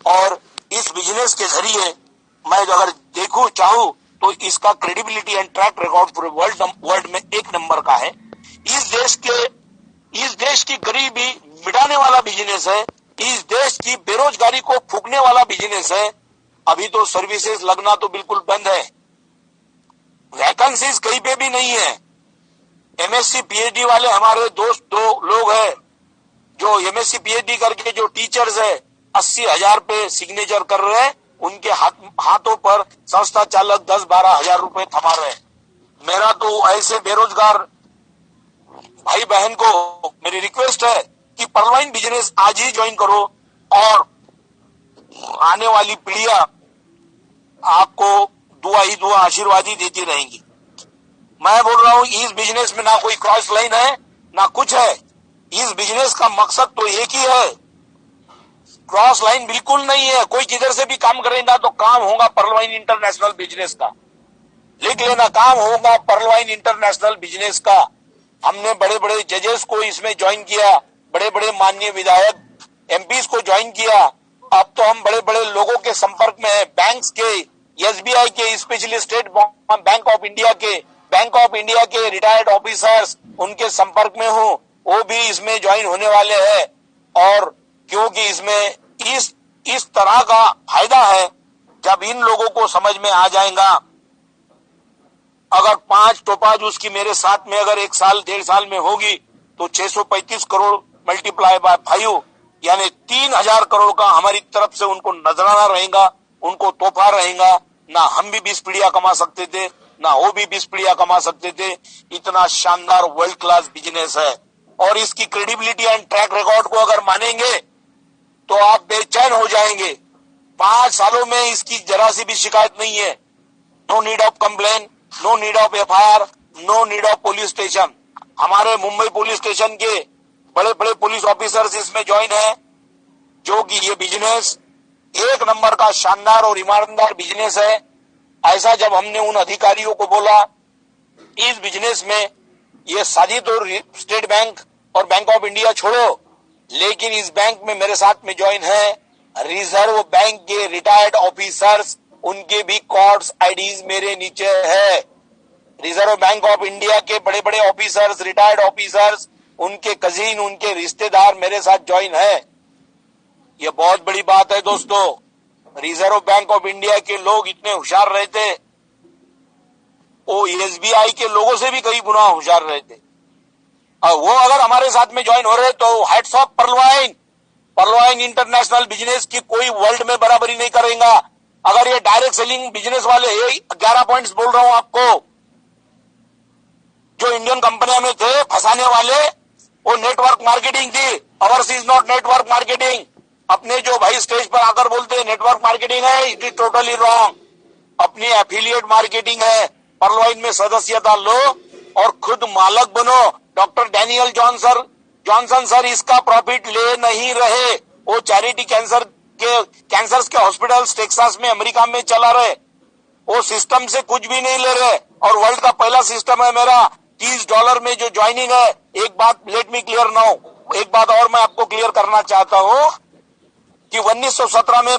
और इस बिजनेस के जरिए मैं अगर देखूं चाहूं तो इसका क्रेडिबिलिटी एंड ट्रैक रिकॉर्ड पूरे वर्ल्ड में 1 नंबर का है। इस देश की गरीबी मिटाने वाला बिजनेस है, इस देश की बेरोजगारी को फूकने वाला बिजनेस है। अभी तो सर्विसेज लगना तो बिल्कुल बंद है, वैकेंसीज कहीं पे भी नहीं है। एमएससी पीएचडी वाले हमारे दोस्त 2 लोग हैं जो एमएससी पीएचडी करके जो टीचर्स है 80,000 पे सिग्नेचर कर रहे हैं, उनके हाथों पर संस्था चालक 10-12 हजार रुपए थमा रहे हैं। मेरा तो ऐसे बेरोजगार भाई बहन को मेरी रिक्वेस्ट है कि पर्ल वाइन बिजनेस आज ही ज्वाइन करो और आने वाली पीढ़ियां आपको दुआ ही दुआ, आशीर्वाद ही देती रहेंगी। मैं बोल रहा हूं इस बिजनेस में ना कोई क्रॉस लाइन है ना कुछ है। इस बिजनेस का मकसद तो एक ही है, क्रॉस लाइन बिल्कुल नहीं है। कोई किधर से भी काम करेगा तो काम होगा पर्ल वाइन इंटरनेशनल बिजनेस का। लिख लेना, काम होगा पर्ल वाइन इंटरनेशनल बिजनेस का। हमने बड़े बड़े जजेस को इसमें ज्वाइन किया, बड़े बड़े माननीय विधायक एमपीज को ज्वाइन किया। अब तो हम बड़े बड़े लोगों के संपर्क में है, बैंक्स के, एसबीआई के, specially state bank of India के रिटायर्ड ऑफिसर्स उनके संपर्क में हूँ, वो भी इसमें ज्वाइन होने वाले हैं। और क्योंकि इसमें इस तरह का फायदा है, जब इन लोगों को समझ में आ जाएगा, अगर 5 टोपाज उसकी मेरे साथ में अगर 1 साल 1.5 साल में होगी तो 635 करोड़ मल्टीप्लाई बाय 5 यानी 3,000 करोड़ का हमारी तरफ से उनको नजराना रहेगा, उनको तोहफा रहेगा। ना हम भी 20 पीढ़ियां कमा सकते थे, ना वो भी 20 पीढ़ियां कमा सकते थे। इतना शानदार वर्ल्ड क्लास बिजनेस है। और इसकी क्रेडिबिलिटी एंड ट्रैक रिकॉर्ड को अगर मानेंगे तो आप बेचैन हो जाएंगे। 5 सालों में इसकी जरा सी भी शिकायत नहीं है। No need of complain, no need of FIR, no need of police station. हमारे मुंबई पुलिस स्टेशन के बड़े बड़े पुलिस ऑफिसर्स इसमें ज्वाइन है, जो कि ये बिजनेस 1 नंबर का शानदार और ईमानदार बिजनेस है। ऐसा जब हमने उन अधिकारियों को बोला, इस बिजनेस में ये साझी तो स्टेट बैंक और बैंक ऑफ इंडिया छोड़ो, लेकिन इस बैंक में मेरे साथ में ज्वाइन है रिजर्व बैंक के रिटायर्ड ऑफिसर्स, उनके भी कॉर्ड्स आईडीज मेरे नीचे है। रिजर्व बैंक ऑफ इंडिया के बड़े बड़े ऑफिसर्स, रिटायर्ड ऑफिसर्स, उनके कजीन, उनके रिश्तेदार मेरे साथ ज्वाइन है। ये बहुत बड़ी बात है दोस्तों। रिजर्व बैंक ऑफ इंडिया के लोग इतने होशियार रहते, वो एसबीआई के लोगों से भी कई गुना होशियार रहते। वो अगर हमारे साथ में ज्वाइन हो रहे तो हेड्स ऑफ पर्लवाइन इंटरनेशनल बिजनेस की कोई वर्ल्ड में बराबरी नहीं करेगा। अगर ये डायरेक्ट सेलिंग बिजनेस वाले 11 पॉइंट्स बोल रहा हूं आपको, जो इंडियन कंपनियों में थे फंसाने वाले, वो नेटवर्क मार्केटिंग थी। Ours is not network marketing. अपने जो भाई स्टेज पर आकर बोलते हैं नेटवर्क मार्केटिंग है, इट इज टोटली रॉन्ग। अपनी एफिलिएट मार्केटिंग है। पर्लवाइन में सदस्यता लो और खुद मालक बनो। डॉक्टर डैनियल जॉनसन सर इसका प्रॉफिट ले नहीं रहे। वो चैरिटी कैंसर्स के हॉस्पिटल्स टेक्सास में अमेरिका में चला रहे। वो सिस्टम से कुछ भी नहीं ले रहे। और वर्ल्ड का पहला सिस्टम है मेरा $30 में जो ज्वाइनिंग है। एक बात लेट मी क्लियर नाउ, एक बात और मैं आपको क्लियर करना चाहता हूं कि 1917 में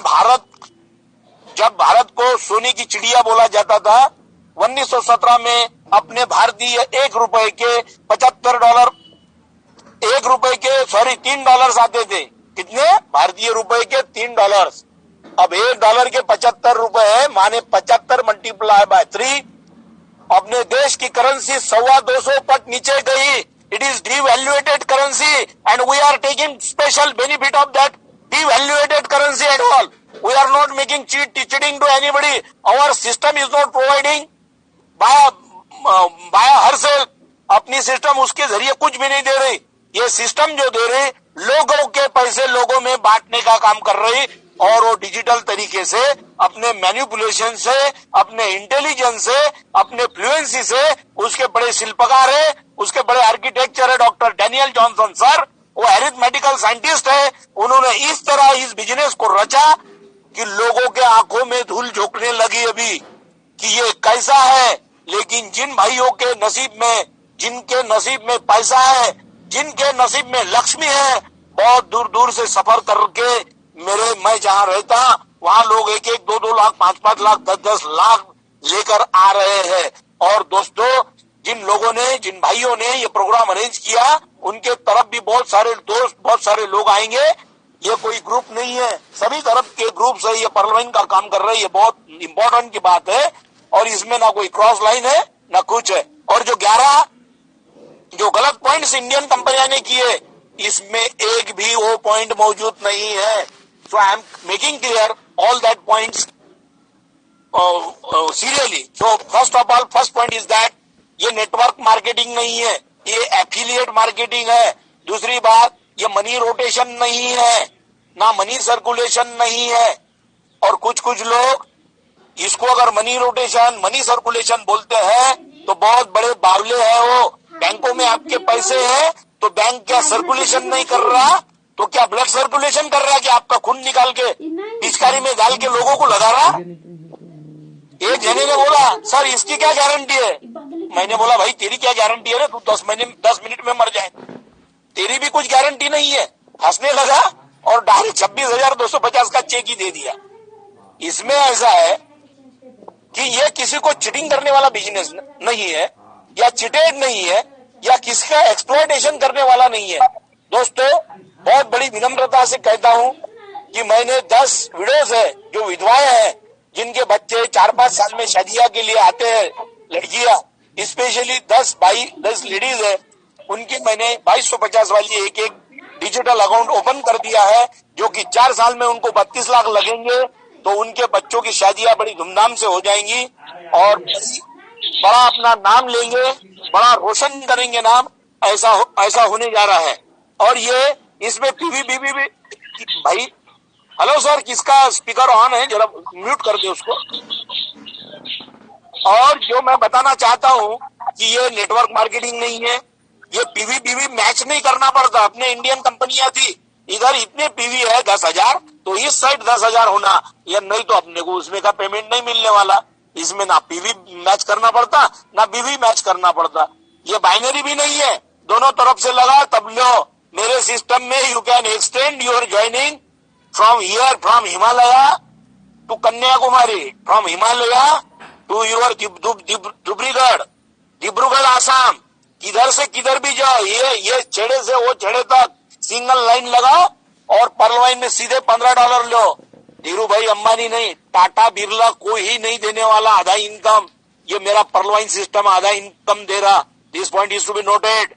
जब भारत को सोने की चिड़िया बोला जाता था, 1917 में अपने भारतीय $3 आते थे। कितने? भारतीय रुपए के $3। अब $1 के 75 रुपए है, माने 75 मल्टीप्लाई बाय 3। अपने देश की करेंसी 250 पट नीचे गई। It is devaluated currency and we are taking special benefit of that devaluated currency at all. We are not making cheating to anybody. Our system is not providing by herself. अपनी सिस्टम उसके जरिए कुछ भी नहीं दे रही। ये सिस्टम जो दे रही, लोगों के पैसे लोगों में बांटने का काम कर रही। और वो डिजिटल तरीके से अपने मैनिपुलेशन से, अपने इंटेलिजेंस से, अपने फ्लुएंसी से, उसके बड़े शिल्पकार है, उसके बड़े आर्किटेक्चर है डॉक्टर डैनियल जॉनसन सर। वो अरिथमेटिकल साइंटिस्ट है। उन्होंने इस तरह इस बिजनेस को रचा कि लोगों के आंखों में धूल झोंकने लगी अभी कि ये कैसा है। लेकिन जिन भाइयों के नसीब में, जिनके नसीब में पैसा है, जिनके नसीब में लक्ष्मी है, बहुत दूर दूर से सफर करके मैं जहां रहता वहां लोग 1-1, 2-2 लाख, 5-5 लाख, 10-10 लाख लेकर आ रहे हैं। और दोस्तों, जिन लोगों ने, जिन भाइयों ने ये प्रोग्राम अरेंज किया, उनके तरफ भी बहुत सारे दोस्त, बहुत सारे लोग आएंगे। ये कोई ग्रुप नहीं है, सभी तरफ के ग्रुप से ये पर्लवाइन का काम कर रहे हैं। ये बहुत इंपॉर्टेंट की बात है। और इसमें ना कोई क्रॉस लाइन है ना कुछ है। और जो 11 जो गलत पॉइंट्स इंडियन कंपनियां ने किए, इसमें एक भी वो पॉइंट मौजूद नहीं है। So I am making clear all that points seriously. So first of all, first point is that ये नेटवर्क मार्केटिंग नहीं है, ये एफिलिएट मार्केटिंग है। दूसरी बात, ये मनी रोटेशन नहीं है, ना मनी सर्कुलेशन नहीं है। और कुछ लोग इसको अगर मनी रोटेशन, मनी सर्कुलेशन बोलते हैं तो बहुत बड़े बावले हैं वो। बैंकों में आपके पैसे हैं तो बैंक क्या सर्कुलेशन नहीं कर रहा? तो क्या ब्लड सर्कुलेशन कर रहा है कि आपका खून निकाल के पिचकारी में डाल के लोगों को लगा रहा? एक जने ने बोला, सर इसकी क्या गारंटी है? मैंने बोला, भाई तेरी क्या गारंटी है रे? तू 10 मिनट में मर जाए, तेरी भी कुछ गारंटी नहीं है। हंसने लगा और डायरेक्ट 26,250 का चेक ही दे दिया। इसमें ऐसा है कि ये किसी को चीटिंग करने वाला बिजनेस नहीं है, या चिटेड नहीं है, या किसी का एक्सप्लॉयटेशन करने वाला नहीं है। दोस्तों, बहुत बड़ी विनम्रता से कहता हूं कि मैंने 10 वीडियोस है जो विधवाएं हैं, जिनके बच्चे 4-5 साल में शादिया के लिए आते हैं, लड़कियां स्पेशली 10 लेडीज है, उनकी मैंने 2250 वाली एक डिजिटल अकाउंट ओपन कर दिया है, जो कि 4 साल में उनको 32 लाख लगेंगे। तो उनके बच्चों की शादियां बड़ी धूमधाम से हो जाएंगी और बड़ा अपना नाम लेंगे, बड़ा रोशन करेंगे नाम। ऐसा होने जा रहा है। और ये इसमें टीवी भी भाई, हेलो सर, किसका स्पीकर ऑन है? जरा म्यूट कर दे उसको। और जो मैं बताना चाहता हूं कि ये नेटवर्क मार्केटिंग नहीं है, ये पीवी मैच नहीं करना पड़ता। अपने इंडियन कंपनियां थी, इधर इतने पीवी है 10,000, तो इस साइड 10,000 होना, या नहीं तो अपने को उसमें का पेमेंट नहीं मिलने वाला। इसमें ना पीवी मैच करना पड़ता, ना बीवी मैच करना पड़ता। ये बाइनरी भी नहीं है, दोनों तरफ से लगा तब लो। मेरे सिस्टम में you can extend your joining from here, from Himalaya to Kanyakumari, from Himalaya to your Dibrugarh Assam. किधर से किधर भी जाओ, ये छेड़े से वो छेड़े तक सिंगल लाइन लगाओ और पर्लवाइन में सीधे $15 लो। धीरू भाई अंबानी नहीं, टाटा बिरला कोई ही नहीं देने वाला आधा इनकम। ये मेरा परलवाइन सिस्टम आधा इनकम दे रहा। This point is to be noted.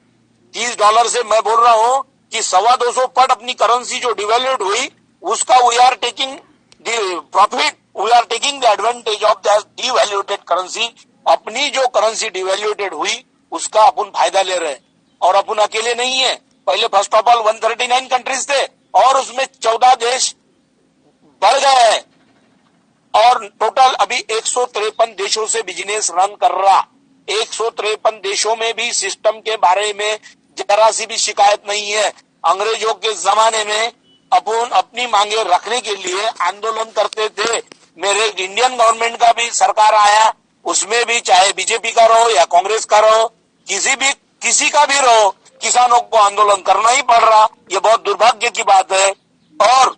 $30 से मैं बोल रहा हूं कि 225 पट अपनी करेंसी जो डिवेल्यूड हुई उसका we are taking the profit, we are taking the advantage of that devaluated currency. अपनी जो करेंसी डिवैल्यूटेड हुई उसका अपन फायदा ले रहे हैं। और अपन अकेले नहीं है। पहले फर्स्ट ऑफ ऑल 139 कंट्रीज थे और उसमें 14 देश बढ़ गए हैं और टोटल अभी 153 देशों से बिजनेस रन कर रहा। 153 देशों में भी सिस्टम के बारे में जरा सी भी शिकायत नहीं है। अंग्रेजों के जमाने में अपन अपनी मांगे रखने के लिए आंदोलन करते थे। मेरे इंडियन गवर्नमेंट का भी सरकार आया, उसमें भी चाहे बीजेपी का रहो या कांग्रेस का रहो, किसी का भी रहो, किसानों को आंदोलन करना ही पड़ रहा। ये बहुत दुर्भाग्य की बात है। और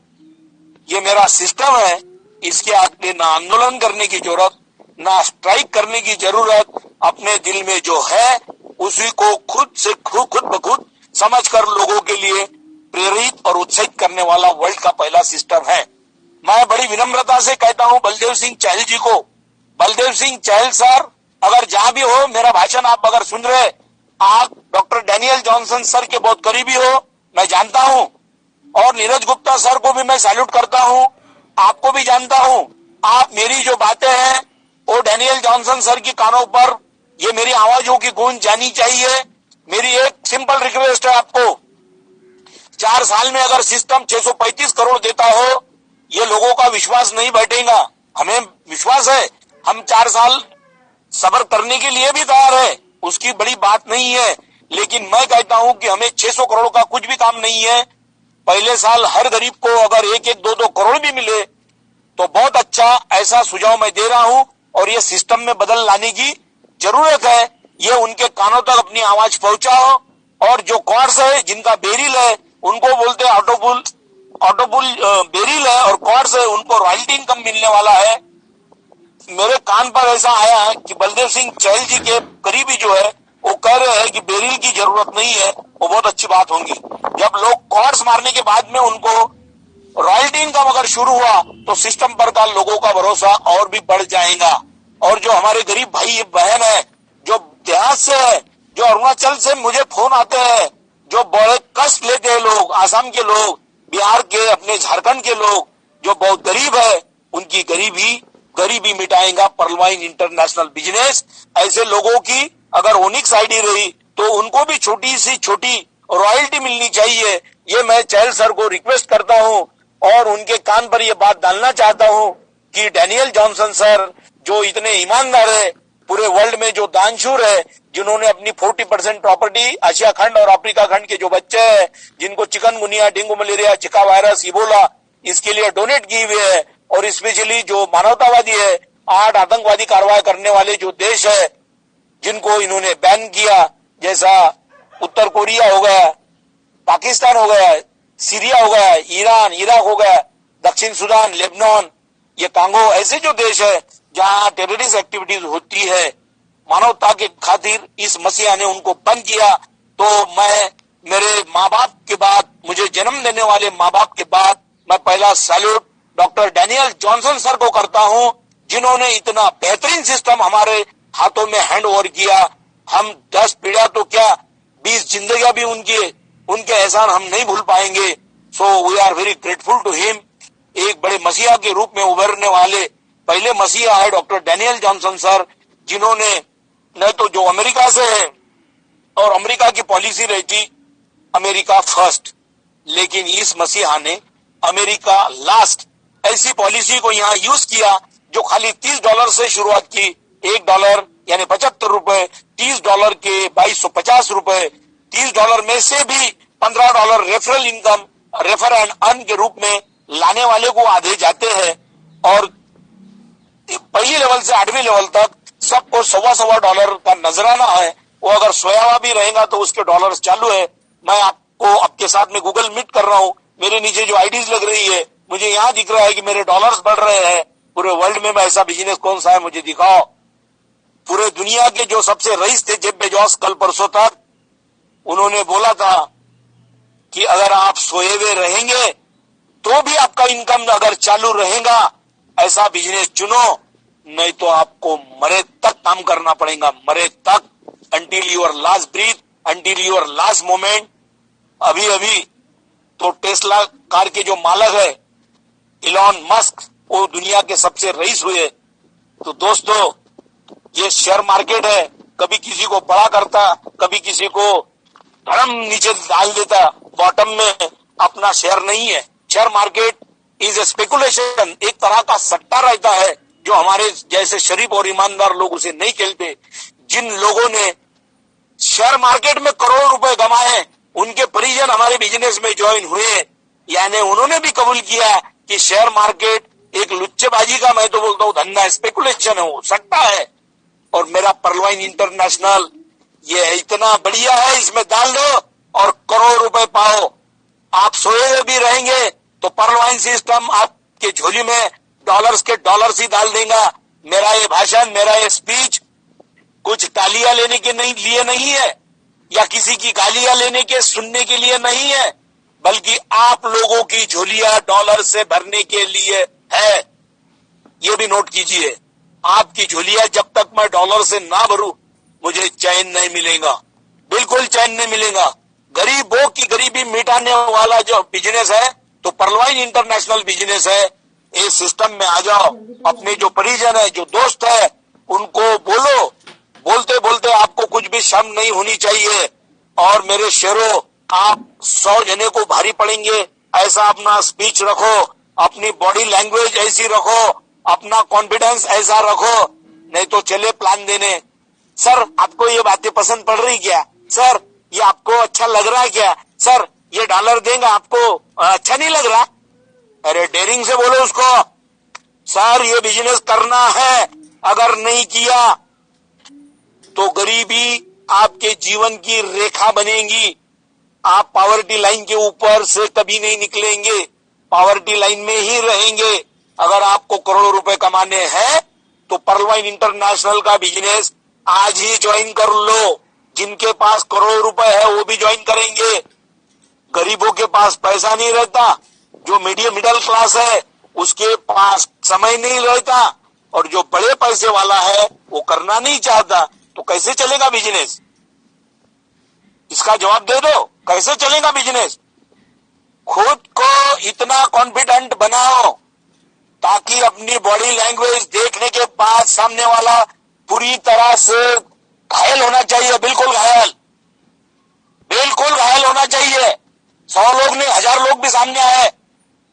ये मेरा सिस्टम है, इसके आगे ना आंदोलन करने की जरूरत, ना स्ट्राइक करने की जरूरत। अपने दिल में जो है उसी को खुद ब खुद समझकर लोगों के लिए प्रेरित और उत्साहित करने वाला वर्ल्ड का पहला सिस्टम है। मैं बड़ी विनम्रता से कहता हूं बलदेव सिंह चहल जी को, बलदेव सिंह चहल सर, अगर जहां भी हो मेरा भाषण आप अगर सुन रहे, आप डॉक्टर डैनियल जॉनसन सर के बहुत करीबी हो, मैं जानता हूं। और नीरज गुप्ता सर को भी मैं सैल्यूट करता हूं, आपको भी जानता हूं। आप मेरी जो बातें हैं वो डैनियल जॉनसन सर की कानों पर ये मेरी आवाजों की गूंज जानी चाहिए। मेरी एक सिंपल रिक्वेस्ट है आपको, 4 साल में अगर सिस्टम 635 करोड़ देता हो, ये लोगों का विश्वास नहीं बैठेगा। हमें विश्वास है, हम 4 साल सब्र करने के लिए भी तैयार है, उसकी बड़ी बात नहीं है। लेकिन मैं कहता हूं कि हमें 600 करोड़ का कुछ भी काम नहीं है। पहले साल हर गरीब को अगर 1-1, 2-2 करोड़ भी मिले तो बहुत अच्छा, ऐसा सुझाव मैं दे रहा हूं। और ये सिस्टम में बदल लाने की जरूरत है। ये उनके कानों तक अपनी आवाज पहुंचाओ। और जो कॉर्ड्स है, जिनका बेरिल है, उनको बोलते हैं ऑटोबुल बेरिल है और कॉर्ड्स है, उनको रॉयल्टी इनकम मिलने वाला है। मेरे कान पर ऐसा आया है कि बलदेव सिंह चहल जी के करीबी जो है वो कह रहे हैं कि बेरिल की जरूरत नहीं है। वो बहुत अच्छी बात होगी। जब लोग कॉर्ड्स मारने के बाद में उनको रॉयल्टी इनकम अगर शुरू हुआ तो सिस्टम पर का लोगों का भरोसा और भी बढ़ जाएगा। और जो हमारे गरीब भाई बहन है, जो देहात से है, जो अरुणाचल से मुझे फोन आते हैं, जो बड़े कष्ट लेते हैं लोग, आसाम के लोग, बिहार के, अपने झारखंड के लोग जो बहुत गरीब है, उनकी गरीबी मिटाएगा परलवाइन इंटरनेशनल बिजनेस। ऐसे लोगों की अगर ओनिक्स आईडी रही तो उनको भी छोटी सी छोटी रॉयल्टी मिलनी चाहिए। ये मैं चहल सर को रिक्वेस्ट करता हूं और उनके कान पर यह बात डालना चाहता हूं कि डैनियल जॉनसन सर जो इतने ईमानदार है, पूरे वर्ल्ड में जो दानशूर है, जिन्होंने अपनी 40% प्रॉपर्टी एशिया खंड और अफ्रीका खंड के जो बच्चे हैं जिनको चिकनगुनिया, डेंगू मलेरिया, जिका वायरस, इबोला, इसके लिए डोनेट की हुई है। और स्पेशली जो मानवतावादी है, 8 आतंकवादी कार्रवाई करने वाले जो देश है जिनको इन्होंने बैन किया, जैसा उत्तर कोरिया हो गया, पाकिस्तान हो गया, सीरिया हो गया, ईरान, इराक हो गया, दक्षिण सुदान, लेबनान, ये कांगो, ऐसे जो देश है जहां टेररिस्ट एक्टिविटीज होती है, मानवता के खातिर इस मसीहा ने उनको बंद किया। तो मैं मेरे माँ बाप के बाद, मुझे जन्म देने वाले माँ बाप के बाद, मैं पहला salute doctor Daniel Johnson sir को करता हूं, जिन्होंने इतना बेहतरीन सिस्टम हमारे हाथों में हैंड ओवर किया। हम 10 पीढ़ियां तो क्या 20 जिंदगियां भी उनके एहसान हम नहीं भूल पाएंगे। So we are very grateful to him. एक बड़े मसीहा के रूप में उभरने वाले पहले मसीहा है डॉक्टर डैनियल जॉनसन सर, जिन्होंने न तो जो अमेरिका से है और अमेरिका की पॉलिसी रहती अमेरिका फर्स्ट, लेकिन इस मसीहा ने अमेरिका लास्ट ऐसी पॉलिसी को यहाँ यूज किया जो खाली $30 से शुरुआत की। $1 यानी 75 रुपए, $30 के 2250 रुपए, $30 में से भी $15 referral income, refer and earn के रूप में लाने वाले को आधे जाते हैं। और पहली लेवल से 8वीं लेवल तक सबको $1.25 का नजराना है। वो अगर सोयावा भी रहेगा तो उसके डॉलर्स चालू है। मैं आपको आपके साथ में गूगल मीट कर रहा हूं, मेरे नीचे जो आईडीज लग रही है, मुझे यहाँ दिख रहा है कि मेरे डॉलर्स बढ़ रहे हैं। पूरे वर्ल्ड में ऐसा बिजनेस कौन सा है, मुझे दिखाओ। पूरे दुनिया के जो सबसे रईस थे जेफ बेजोस, कल परसों तक उन्होंने बोला था कि अगर आप सोए हुए रहेंगे तो भी आपका इनकम अगर चालू रहेगा, ऐसा बिजनेस चुनो, नहीं तो आपको मरे तक काम करना पड़ेगा, मरे तक, until your last breath, until your last moment. अभी अभी तो टेस्ला कार के जो मालक है इलॉन मस्क, वो दुनिया के सबसे रईस हुए। तो दोस्तों, ये शेयर मार्केट है, कभी किसी को बड़ा करता, कभी किसी को धर्म नीचे डाल देता, बॉटम में अपना शेयर नहीं है। Share market is a speculation, एक तरह का सट्टा रहता है, जो हमारे जैसे शरीफ और ईमानदार लोग उसे नहीं खेलते। जिन लोगों ने शेयर मार्केट में करोड़ रुपए कमाए, उनके परिजन हमारे बिजनेस में ज्वाइन हुए, यानी उन्होंने भी कबूल किया कि शेयर मार्केट एक लुच्चेबाजी का, मैं तो बोलता हूँ धंधा, स्पेकुलेशन है, वो सट्टा है। और मेरा पर्लवाइन इंटरनेशनल ये इतना बढ़िया है, इसमें डाल दो और करोड़ रुपए पाओ। आप सोए हुए भी रहेंगे तो पर्लवाइन सिस्टम आपके झोली में डॉलर्स के डॉलर्स ही डाल देगा। मेरा ये भाषण, मेरा ये स्पीच कुछ तालियां लेने के लिए नहीं है, या किसी की गालियां लेने के सुनने के लिए नहीं है, बल्कि आप लोगों की झोलियां डॉलर से भरने के लिए है। ये भी नोट कीजिए, आपकी झोलियां जब तक मैं डॉलर से ना भरूं, मुझे चैन नहीं मिलेगा, बिल्कुल चैन नहीं मिलेगा। गरीबों की गरीबी मिटाने वाला जो बिजनेस है तो पर्लवाइन इंटरनेशनल बिजनेस है। इस सिस्टम में आ जाओ, अपने जो परिजन है, जो दोस्त है, उनको बोलो, बोलते बोलते आपको कुछ भी शर्म नहीं होनी चाहिए। और मेरे शेरों, आप 100 जने को भारी पड़ेंगे ऐसा अपना स्पीच रखो, अपनी बॉडी लैंग्वेज ऐसी रखो, अपना कॉन्फिडेंस ऐसा रखो, नहीं तो चले प्लान देने। सर, आपको ये बातें पसंद पड़ रही क्या? सर, ये आपको अच्छा लग रहा है क्या? सर, ये डॉलर देंगे आपको अच्छा नहीं लग रहा? अरे डेयरिंग से बोलो उसको, सर ये बिजनेस करना है, अगर नहीं किया तो गरीबी आपके जीवन की रेखा बनेगी। आप पावर्टी लाइन के ऊपर से कभी नहीं निकलेंगे, पावर्टी लाइन में ही रहेंगे। अगर आपको करोड़ों रुपए कमाने हैं तो पर्लवाइन इंटरनेशनल का बिजनेस आज ही ज्वाइन कर लो। जिनके पास करोड़ रुपए है वो भी ज्वाइन करेंगे। गरीबों के पास पैसा नहीं रहता, जो मिडिल क्लास है उसके पास समय नहीं रहता, और जो बड़े पैसे वाला है वो करना नहीं चाहता, तो कैसे चलेगा बिजनेस? इसका जवाब दे दो, कैसे चलेगा बिजनेस? खुद को इतना कॉन्फिडेंट बनाओ ताकि अपनी बॉडी लैंग्वेज देखने के बाद सामने वाला पूरी तरह से घायल होना चाहिए, बिल्कुल घायल होना चाहिए। 100 लोग नहीं, 1000 लोग भी सामने आए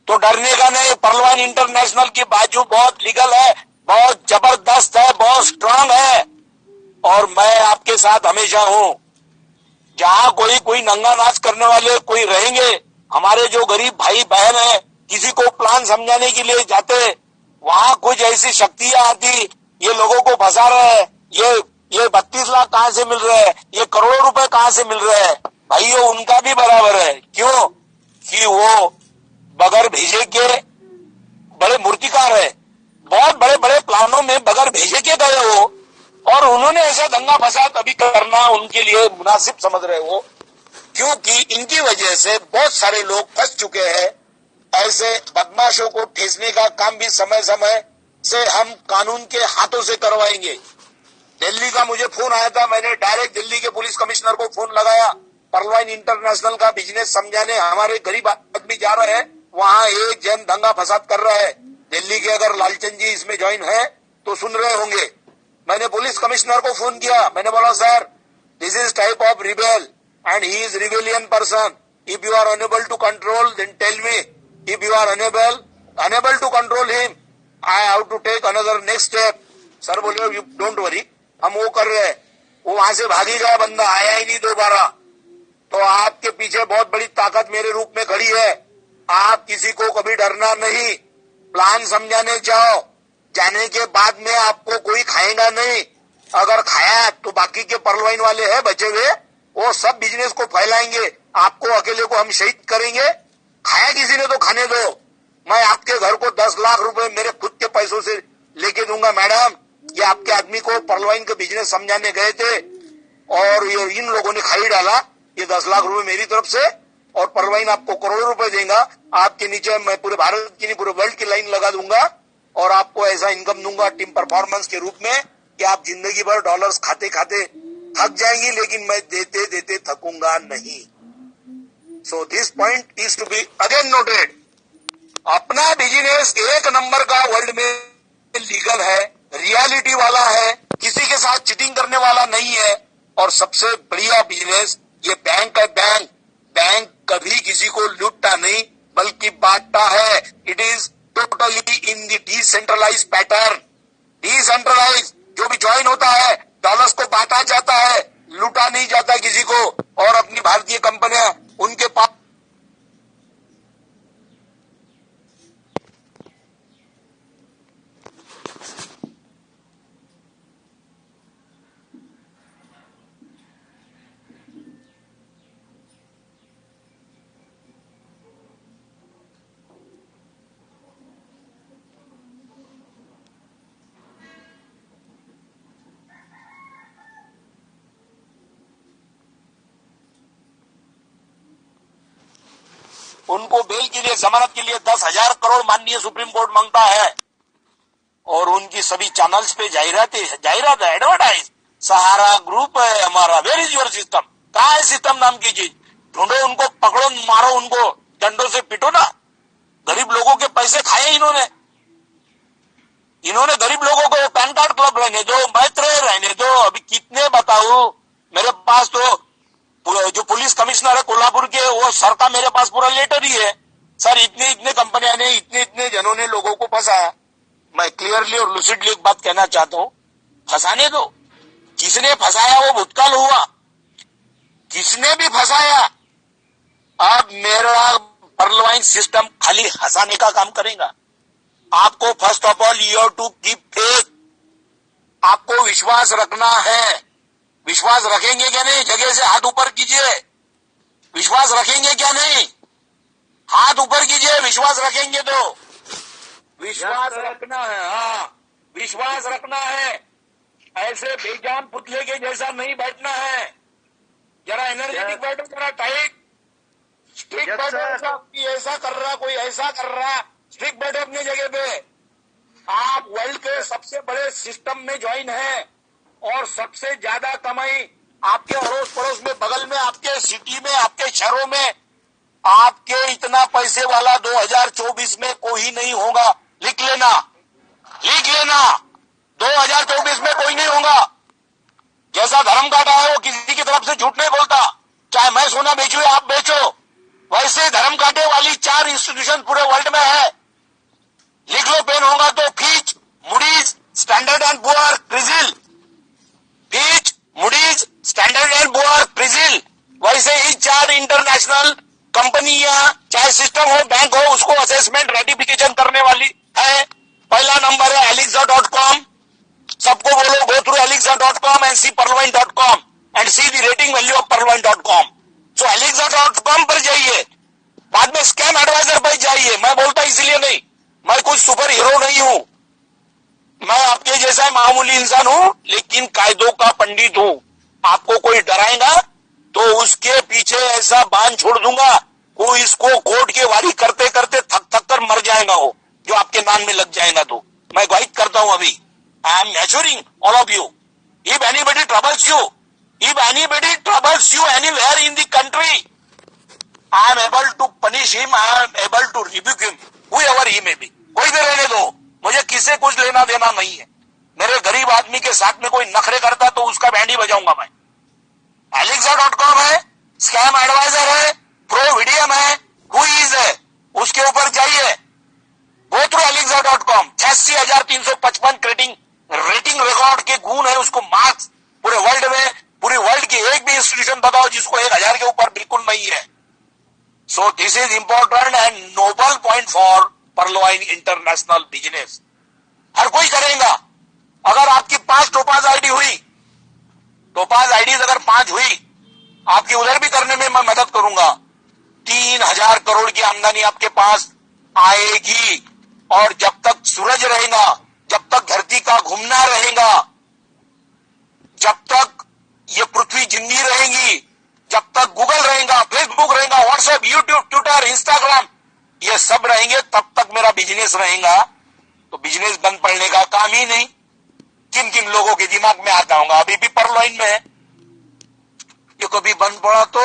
तो डरने का नहीं। पर्लवाइन इंटरनेशनल की बाजू बहुत लीगल है, बहुत जबरदस्त है, बहुत स्ट्रांग है, और मैं आपके साथ हमेशा हूं। जहां कोई नंगा नाच करने वाले कोई रहेंगे, हमारे जो गरीब भाई बहन है, किसी को प्लान समझाने के लिए जाते, वहां कुछ ऐसी शक्तियां आती, ये लोगों को फंसा रहे हैं, ये 32 लाख कहां से मिल रहे हैं, ये करोड़ों रुपए कहां से मिल रहे हैं। भाइयों, उनका भी बराबर है। क्यों? कि वो बगैर भेजे के बड़े मूर्तिकार है, बहुत बड़े बड़े प्लानों में बगैर भेजे के गए हो, और उन्होंने ऐसा दंगा फसाद अभी करना उनके लिए मुनासिब समझ रहे हो, क्योंकि इनकी वजह से बहुत सारे लोग फंस चुके हैं। ऐसे बदमाशों को ठेसने का काम भी समय समय से हम कानून के हाथों से करवाएंगे। दिल्ली का मुझे फोन आया था, मैंने डायरेक्ट दिल्ली के पुलिस कमिश्नर को फोन लगाया, पर्लवाइन इंटरनेशनल का बिजनेस समझाने हमारे गरीब आदमी जा रहे हैं, वहां एक जन दंगा फसाद कर रहा है। दिल्ली के अगर लालचंद जी इसमें ज्वाइन है तो सुन रहे होंगे। मैंने पुलिस कमिश्नर को फोन किया, मैंने बोला sir, this is type of rebel and he is rebellion person, if you are unable to control then tell me, if you are unable to control him I have to take another next step. Sir बोले यू डोंट वरी, हम वो कर रहे हैं। वो वहां से भागी गया बंदा, आया ही नहीं दोबारा। तो आपके पीछे बहुत बड़ी ताकत मेरे रूप में खड़ी है। आप किसी को कभी डरना नहीं, प्लान समझाने जाओ, जाने के बाद में आपको कोई खाएगा नहीं। अगर खाया तो बाकी के पर्लवाइन वाले हैं बचे हुए, वो सब बिजनेस को फैलाएंगे, आपको अकेले को हम शहीद करेंगे। खाया किसी ने तो खाने दो, मैं आपके घर को 10 लाख रुपए मेरे खुद के पैसों से लेके दूंगा। मैडम, ये आपके आदमी को पर्लवाइन का बिजनेस समझाने गए थे और ये इन लोगों ने खाई डाला, ये 10 लाख रुपए मेरी तरफ से और परवाइन आपको करोड़ों रुपए देगा, आपके नीचे मैं पूरे भारत की नहीं पूरे वर्ल्ड की लाइन लगा दूंगा और आपको ऐसा इनकम दूंगा टीम परफॉर्मेंस के रूप में कि आप जिंदगी भर डॉलर्स खाते खाते थक जाएंगी, लेकिन मैं देते देते थकूंगा नहीं। So this point is to be again noted. अपना बिजनेस एक नंबर का वर्ल्ड में लीगल है, रियलिटी वाला है, किसी के साथ चीटिंग करने वाला नहीं है। और सबसे बढ़िया बिजनेस ये बैंक है। बैंक कभी किसी को लूटता नहीं बल्कि बांटता है। It is totally in the decentralize pattern. Decentralize जो भी ज्वाइन होता है डॉलर्स को बांटा जाता है, लूटा नहीं जाता किसी को। और अपनी भारतीय कंपनियां उनके पास उनको बेल के लिए जमानत के लिए 10,000 करोड़ माननीय सुप्रीम कोर्ट मांगता है। और उनकी सभी चैनल्स पे जाहिरात है, एडवर्टाइज। सहारा ग्रुप है हमारा। Where is your system? कहाँ है सिस्टम नाम की चीज? ढूंढो उनको, पकड़ो, मारो उनको, डंडों से पिटो ना। गरीब लोगों के पैसे खाए इन्होंने गरीब लोगों को पैन कार्ड क्लब रहने दो, मैत्र रहने दो। अभी कितने बताऊं, मेरे पास तो जो पुलिस कमिश्नर है कोल्हापुर के, वो सर का मेरे पास पूरा लेटर ही है। सर इतने कंपनियां ने इतने जनों ने लोगों को फंसाया। मैं क्लियरली और लुसिडली एक बात कहना चाहता हूं, फंसाने दो। जिसने फंसाया वो भूतकाल हुआ, जिसने भी फंसाया अब मेरा परलवाइन सिस्टम खाली हंसाने का काम करेगा। आपको first of all you have to keep faith. आपको विश्वास रखना है। विश्वास रखेंगे क्या नहीं? जगह से हाथ ऊपर कीजिए। विश्वास रखेंगे क्या नहीं? हाथ ऊपर कीजिए। विश्वास रखेंगे तो विश्वास रखना है। हाँ, विश्वास रखना है। ऐसे बेजान पुतले के जैसा नहीं बैठना है। जरा एनर्जेटिक बैठो, जरा टाइट स्ट्रिक्ट बैठो। ऐसा कर रहा, कोई ऐसा कर रहा, स्ट्रिक्ट बैठो अपनी जगह पे। आप वर्ल्ड के सबसे बड़े सिस्टम में ज्वाइन है और सबसे ज्यादा कमाई आपके अड़ोस पड़ोस में, बगल में, आपके सिटी में, आपके शहरों में आपके इतना पैसे वाला 2024 में कोई नहीं होगा। लिख लेना 2024 में कोई नहीं होगा। जैसा धर्म काटा है वो किसी की तरफ से झूठ नहीं बोलता। चाहे मैं सोना बेचू या आप बेचो, वैसे धर्म काटे वाली 4 इंस्टीट्यूशन पूरे वर्ल्ड में है। लिख लो, पेन होगा तो। Fitch, Moody's, standard and poor, CRISIL. Fitch, Moody's, standard and poor, CRISIL. वैसे ही 4 इंटरनेशनल कंपनियां, चाहे सिस्टम हो, बैंक हो, उसको असेसमेंट रेटिफिकेशन करने वाली है। पहला नंबर है Alexa.com। सबको बोलो go through Alexa.com and see Perlwine.com and see the rating value of Perlwine.com। So Alexa.com पर जाइए, बाद में स्कैम एडवाइजर पर जाइए। मैं बोलता इसलिए नहीं, मैं कुछ सुपर हीरो नहीं हूं। मैं आपके जैसा मामूली इंसान हूं, लेकिन कायदों का पंडित हूं। आपको कोई डराएगा तो उसके पीछे ऐसा बांध छोड़ दूंगा, कोई इसको कोर्ट के वारी करते करते थक कर मर जाएगा, वो जो आपके नाम में लग जाएगा। तो मैं गाइड करता हूं अभी। I am assuring all of you, if anybody troubles you anywhere in the country, I am able to punish him, I am able to rebuke him, whoever he may be. कोई भी रहने दो, मुझे किससे कुछ लेना देना नहीं है। मेरे गरीब आदमी के साथ में कोई नखरे करता तो उसका बैंड ही बजाऊंगा मैं। Alexa.com है, स्कैम एडवाइजर है, प्रोविडियम है, हुईज है, उसके ऊपर जाइए। गो थ्रू Alexa.com। 86,355 रेटिंग रिकॉर्ड के गुण है, उसको मार्क्स पूरे वर्ल्ड में, पूरी वर्ल्ड की एक भी इंस्टीट्यूशन बताओ जिसको 1000 के ऊपर बिल्कुल नहीं है। So this is important and noble point for Pearlvine international business. हर कोई करेगा। अगर आपकी 5 टोपाज आईडी हुई, टोपाज आईडीज अगर 5 हुई, आपकी उधर भी करने में मैं मदद करूंगा। 3,000 करोड़ की आमदनी आपके पास आएगी। और जब तक सूरज रहेगा, जब तक धरती का घूमना रहेगा, जब तक ये पृथ्वी जिंदी रहेगी, जब तक गूगल रहेगा, फेसबुक रहेगा, व्हाट्सएप, रहेंगे तब तक मेरा बिजनेस रहेगा, तो बिजनेस बंद पड़ने का काम ही नहीं। किन किन लोगों के दिमाग में आता होगा, अभी भी परलाइन में है, ये कभी बंद पड़ा तो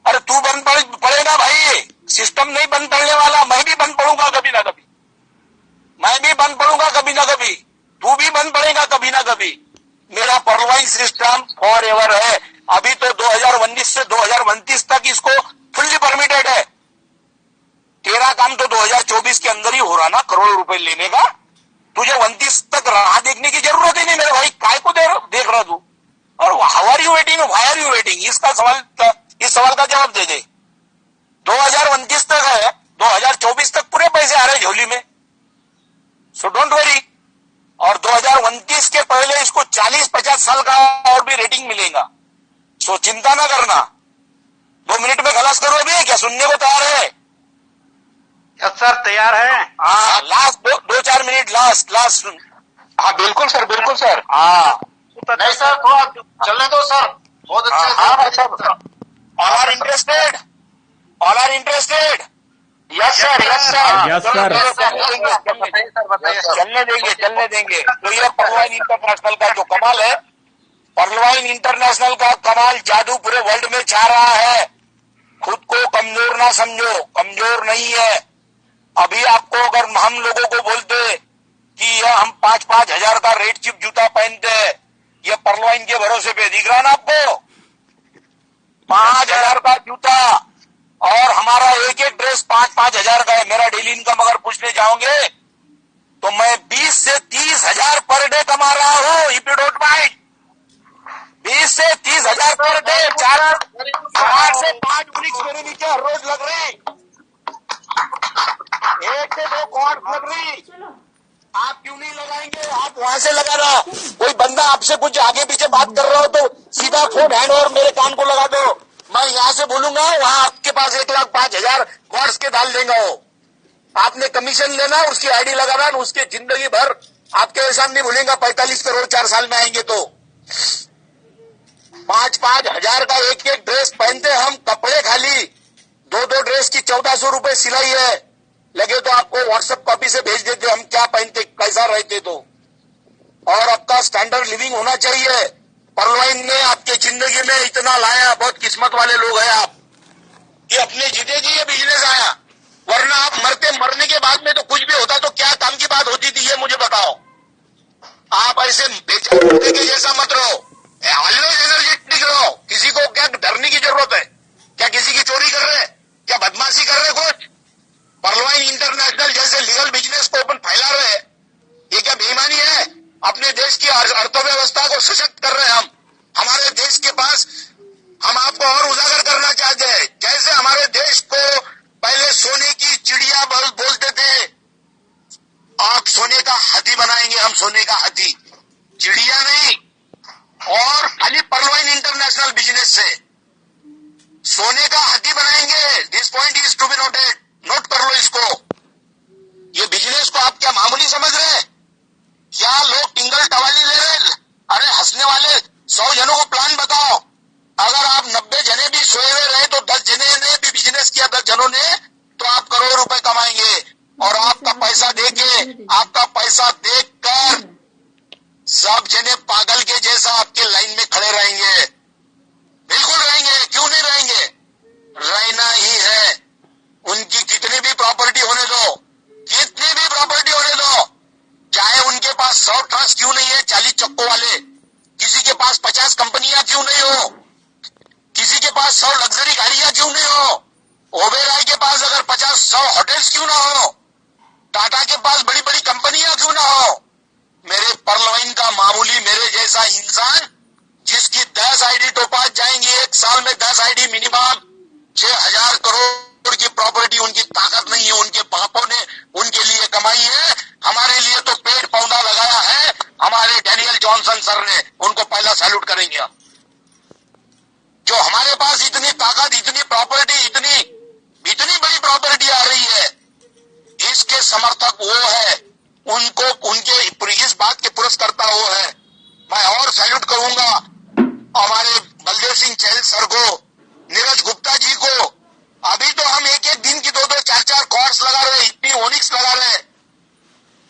अरे तू बंद पड़ेगा भाई, सिस्टम नहीं बंद पड़ने वाला, मैं भी बंद पड़ूंगा कभी ना कभी, मैं भी बंद पड़ूंगा कभी ना कभी, तू भी बंद पड़ेगा कभी ना कभी। मेरा परलाइन सिस्टम फॉर एवर है। अभी तो 2019 से 2029 तक इसको फुल्ली परमिटेड है। तेरा काम तो 2024 के अंदर ही हो रहा ना, करोड़ रुपए लेने का। तुझे 29 तक राह देखने की जरूरत ही नहीं मेरे भाई, काय को देख रहा तू? और how are you waiting, why are you waiting, इसका सवाल, इस सवाल का जवाब दे दे। 2029 तक है, 2024 तक पूरे पैसे आ रहे झोली में, सो डोंट वरी। और 2029 के पहले इसको 40-50 साल का और भी रेटिंग मिलेगा, सो चिंता ना करना। 2 मिनट में खलास करो अभी, क्या सुनने को तैयार है? यस सर, तैयार है। हाँ, लास्ट 2-4 मिनट, लास्ट। हाँ बिल्कुल सर, बिल्कुल सर। हाँ नहीं सर, थोड़ा चलने दो सर, बहुत अच्छे। हाँ sir, all are interested, all are interested. Yes sir, yes sir, yes sir. चलने देंगे। तो ये परलाइन इंटरनेशनल का जो कमाल है, परलाइन इंटरनेशनल का कमाल जादू पूरे वर्ल्ड में छा रहा है। खुद को कमजोर ना समझो, कमजोर नहीं है। अभी आपको अगर हम लोगों को बोलते कि यह हम 5-5 हजार का रेड चिप जूता पहनते हैं, ये परलाइन के भरोसे पे दिख रहा ना आपको? 5 हजार का जूता, और हमारा एक एक ड्रेस 5-5 हजार का है। मेरा डेली इनकम अगर पूछने जाओगे तो मैं 20 से 30 हजार पर डे कमा रहा हूँ, इफ यू डोंट माइंड। 20 से 30 हजार पर डे, 4 से 5 ब्रिक्स मेरे नीचे हर रोज लग रहे, 1 से 2 कॉर्ड लग रही। आप क्यों नहीं लगाएंगे? आप वहां से लगा रहा, कोई बंदा आपसे कुछ आगे पीछे बात कर रहा हो तो सीधा फोन हैंड और मेरे कान को लगा दो, मैं यहाँ से बोलूंगा, वहां आपके पास 1,05,000 कॉर्ड्स के डाल देंगे वो। आपने कमीशन लेना, उसकी आईडी लगाना, उसके जिंदगी भर आपके एहसान नहीं भूलेंगे। 45 करोड़ 4 साल में आएंगे तो 5-5 हजार का एक एक ड्रेस पहनते हम, कपड़े खाली 2-2 ड्रेस की 1400 रुपए सिलाई है। लगे तो आपको व्हाट्सएप कॉपी से भेज देते हम क्या पहनते, कैसा रहते तो। और आपका स्टैंडर्ड लिविंग होना चाहिए। परलाइन ने आपके जिंदगी में इतना लाया, बहुत किस्मत वाले लोग हैं आप, ये अपने जीते जी ये बिजनेस आया। वरना आप मरने के बाद में तो कुछ भी होता तो क्या काम की बात होती थी, ये मुझे बताओ। आप ऐसे बेचारे के जैसा मत रहो, ऑलवेज एनर्जेटिक रहो। किसी को क्या डरने की जरूरत है? क्या किसी की चोरी कर रहे, क्या बदमाशी कर रहे कुछ? परलाइन इंटरनेशनल जैसे लीगल बिजनेस को अपन फैला रहे हैं, ये क्या बेईमानी है? अपने देश की अर्थव्यवस्था को सशक्त कर रहे हैं हम। हमारे देश के पास, हम आपको और उजागर करना चाहते हैं, जैसे हमारे देश को पहले सोने की चिड़िया बोलते थे, आप सोने का हाथी बनाएंगे हम, सोने का हाथी, चिड़िया नहीं। और खाली परलाइन इंटरनेशनल बिजनेस से सोने का हाथी बनाएंगे। This point is to be noted, note कर लो इसको। ये बिजनेस को आप क्या मामूली समझ रहे हैं? क्या लोग टिंगल टवाली ले रहे? अरे हंसने वाले, 100 जनों को प्लान बताओ। अगर आप 90 जने भी सोए हुए रहे तो 10 जने ने भी बिजनेस किया, 10 जनों ने, तो आप करोड़ रुपए कमाएंगे। और आपका पैसा देके, आपका पैसा देखकर सब जने पागल के जैसा आपके लाइन में खड़े रहेंगे। बिल्कुल रहेंगे, क्यों नहीं रहेंगे? रहना ही है। उनकी कितनी भी प्रॉपर्टी होने दो, कितनी भी प्रॉपर्टी होने दो, चाहे उनके पास 100 ट्रस्ट क्यों नहीं है, 40 चक्कों वाले, किसी के पास 50 कंपनियां क्यों नहीं हो, किसी के पास 100 लग्जरी गाड़ियां क्यों नहीं हो, ओबेरॉय के पास अगर 50-100 होटल्स क्यों ना हो, टाटा के पास बड़ी बड़ी कंपनियां क्यों ना हो, मेरे परलाइन का मामूली मेरे जैसा इंसान जिसकी 10 आईडी टोपाज जाएंगी, एक साल में 10 आईडी मिनिमम 6,000 करोड़ की प्रॉपर्टी, उनकी ताकत नहीं है, उनके पापों ने उनके लिए कमाई है। हमारे लिए तो पेड़ पौधा लगाया है हमारे डैनियल जॉनसन सर ने, उनको पहला सैल्यूट करेंगे हम। जो हमारे पास इतनी ताकत, इतनी प्रॉपर्टी, इतनी बड़ी प्रॉपर्टी आ रही है, इसके समर्थक वो है, उनको उनके इस बात के पुरस्कर्ता वो है। मैं और सैल्यूट करूंगा हमारे बलदेव सिंह चहल सर को, नीरज गुप्ता जी को। अभी तो हम एक एक दिन की 2-2 ओनिक्स लगा रहे हैं।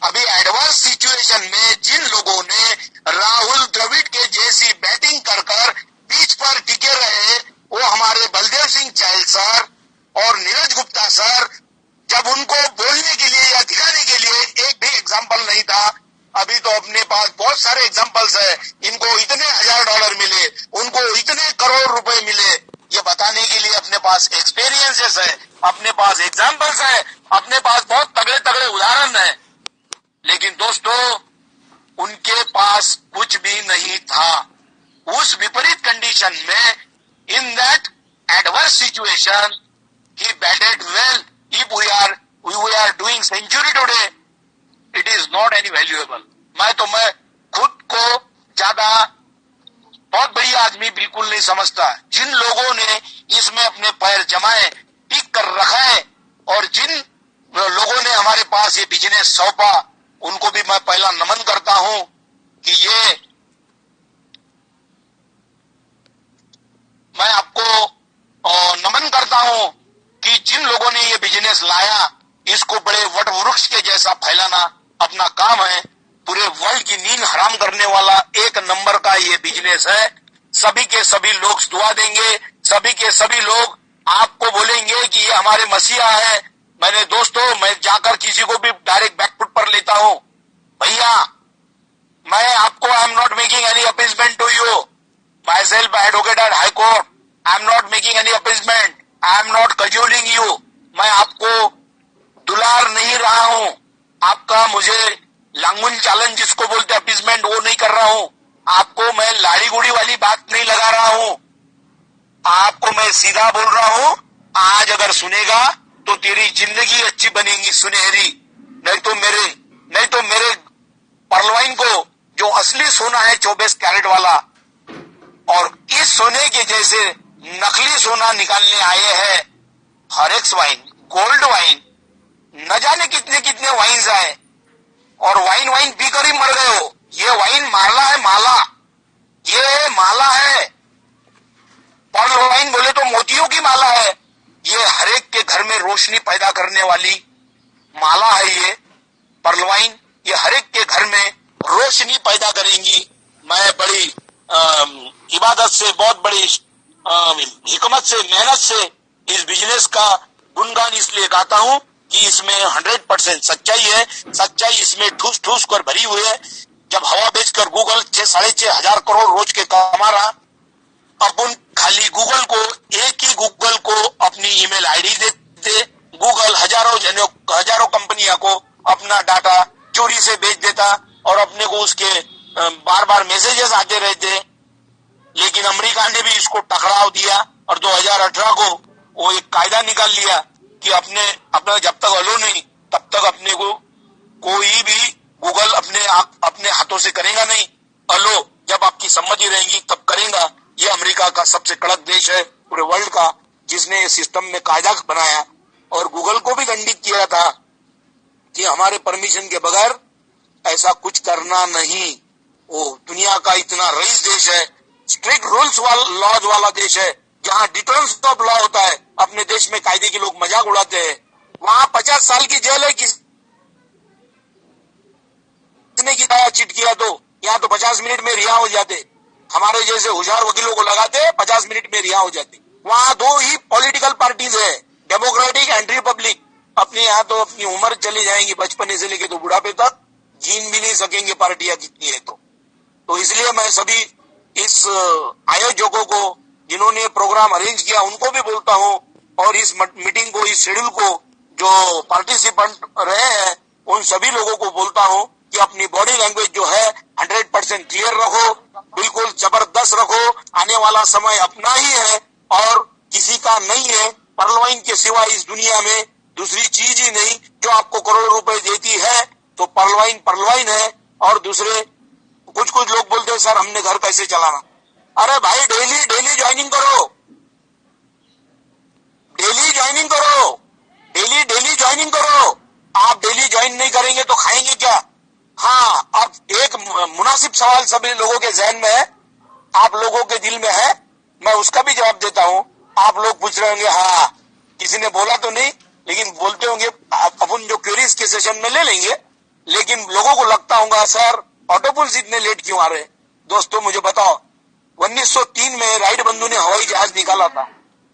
अभी एडवांस सिचुएशन में जिन लोगों ने राहुल द्रविड़ के जैसी बैटिंग कर पिच पर टिके रहे, वो हमारे बलदेव सिंह चहल सर और नीरज गुप्ता सर, जब उनको बोलने के लिए या दिखाने के लिए एक भी एग्जाम्पल नहीं था। अभी तो अपने पास बहुत सारे एग्जाम्पल्स है, इनको इतने $1000 मिले, उनको इतने करोड़ रुपए मिले, ये बताने के लिए अपने पास एक्सपीरियंसेस है, अपने पास एग्जाम्पल्स है, अपने पास बहुत तगड़े तगड़े उदाहरण है। लेकिन दोस्तों, उनके पास कुछ भी नहीं था। उस विपरीत कंडीशन में, in that adverse situation, he batted well. If we are doing century today, it is not any valuable. मैं खुद को ज्यादा बहुत बड़ी आदमी बिल्कुल नहीं समझता। जिन लोगों ने इसमें अपने पैर जमाए, टिक कर रखा है, और जिन लोगों ने हमारे पास ये बिजनेस सौंपा, उनको भी मैं पहला नमन करता हूं कि ये मैं आपको नमन करता हूं कि जिन लोगों ने ये बिजनेस लाया, इसको बड़े वट वृक्ष के जैसा फैलाना अपना काम है। पूरे वर्ल्ड की नींद हराम करने वाला एक नंबर का ये बिजनेस है। सभी के सभी लोग दुआ देंगे, सभी के सभी लोग आपको बोलेंगे कि ये हमारे मसीहा है। मैं जाकर किसी को भी डायरेक्ट बैकफुट पर लेता हूं। भैया, मैं आपको I am not making any appeasement to you, myself advocate at high court, I am not making any appeasement, I am not cajoling you. मैं आपको दुलार नहीं रहा हूं, आपका मुझे लांगुन चालन जिसको बोलते अपीजमेंट, वो नहीं कर रहा हूं। आपको मैं लाड़ी गुड़ी वाली बात नहीं लगा रहा हूं, आपको मैं सीधा बोल रहा हूं। आज अगर सुनेगा तो तेरी जिंदगी अच्छी बनेगी, सुनहरी। नहीं तो मेरे परलवाइन को जो असली सोना है 24 कैरेट वाला, और इस सोने के जैसे नकली सोना निकालने आए हैं हॉरेक्स वाइन, गोल्ड वाइन, न जाने कितने कितने वाइन्स आए, और वाइन पीकर ही मर गए हो। ये वाइन माला है, माला, ये माला है। पर्ल वाइन बोले तो मोतियों की माला है। ये हरेक के घर में रोशनी पैदा करने वाली माला है। ये पर्ल वाइन, ये हरेक के घर में रोशनी पैदा करेंगी। मैं बड़ी इबादत से, बहुत बड़ी हिकमत से, मेहनत से इस बिजनेस का गुणगान इसलिए गाता हूं कि इसमें 100% सच्चाई है। सच्चाई इसमें ठूस ठूस कर भरी हुई है। जब हवा बेचकर गूगल 6-6.5 हजार करोड़ रोज के कमा रहा, अपन खाली गूगल को, एक ही गूगल को अपनी ईमेल आईडी देते, गूगल हजारों कंपनियों को अपना डाटा चोरी से बेच देता, और अपने को उसके बार बार मैसेजेस आते रहते। लेकिन अमेरिका ने भी इसको टकराव दिया, और 2018 को वो एक कायदा निकाल लिया कि अपना जब तक अलो नहीं, तब तक अपने को कोई भी गूगल अपने हाथों से करेगा नहीं। अलो जब आपकी सम्मति रहेगी तब करेगा। ये अमेरिका का सबसे कड़क देश है पूरे वर्ल्ड का, जिसने सिस्टम में कायदा बनाया, और गूगल को भी दंडित किया था कि हमारे परमिशन के बगैर ऐसा कुछ करना नहीं। वो दुनिया का इतना रईस देश है, स्ट्रिक्ट रूल्स लॉज वाला देश है, जहाँ डिटर्रेंस ऑफ लॉ होता है। अपने देश में कायदे के लोग मजाक उड़ाते हैं। वहां 50 साल की जेल है किसने की चिट किया तो, यहाँ तो 50 मिनट में रिहा हो जाते। हमारे जैसे होशियार वकीलों को लगाते, 50 मिनट में रिहा हो जाते। वहां 2 ही पॉलिटिकल पार्टीज है, डेमोक्रेटिक एंड रिपब्लिक। अपने यहाँ तो अपनी उम्र चली जाएंगी, बचपने से लेके तो बुढ़ापे तक जीन भी नहीं सकेंगे पार्टियां जितनी है। तो इसलिए मैं सभी इस आयोजकों को, जिन्होंने प्रोग्राम अरेंज किया, उनको भी बोलता हूं, और इस मीटिंग को, इस शेड्यूल को जो पार्टिसिपेंट रहे हैं, उन सभी लोगों को बोलता हूं कि अपनी बॉडी लैंग्वेज जो है 100% क्लियर रखो, बिल्कुल जबरदस्त रखो। आने वाला समय अपना ही है और किसी का नहीं है। परलवाइन के सिवा इस दुनिया में दूसरी चीज ही नहीं जो आपको करोड़ रुपए देती है। तो परलवाइन है। और दूसरे कुछ लोग बोलते हैं सर हमने घर कैसे चलाना। अरे भाई डेली ज्वाइनिंग करो, डेली ज्वाइनिंग करो। आप डेली ज्वाइन नहीं करेंगे तो खाएंगे क्या? हाँ, अब एक मुनासिब सवाल सभी लोगों के जहन में है, आप लोगों के दिल में है, मैं उसका भी जवाब देता हूं। आप लोग पूछ रहे होंगे हाँ किसी ने बोला तो नहीं, लेकिन बोलते होंगे अपन जो क्वेरीज के सेशन में ले लेंगे, लेकिन लोगों को लगता होगा सर ऑटोपुल्स इतने लेट क्यों आ रहे। दोस्तों मुझे बताओ, 1903 में राइट बंधु ने हवाई जहाज निकाला था।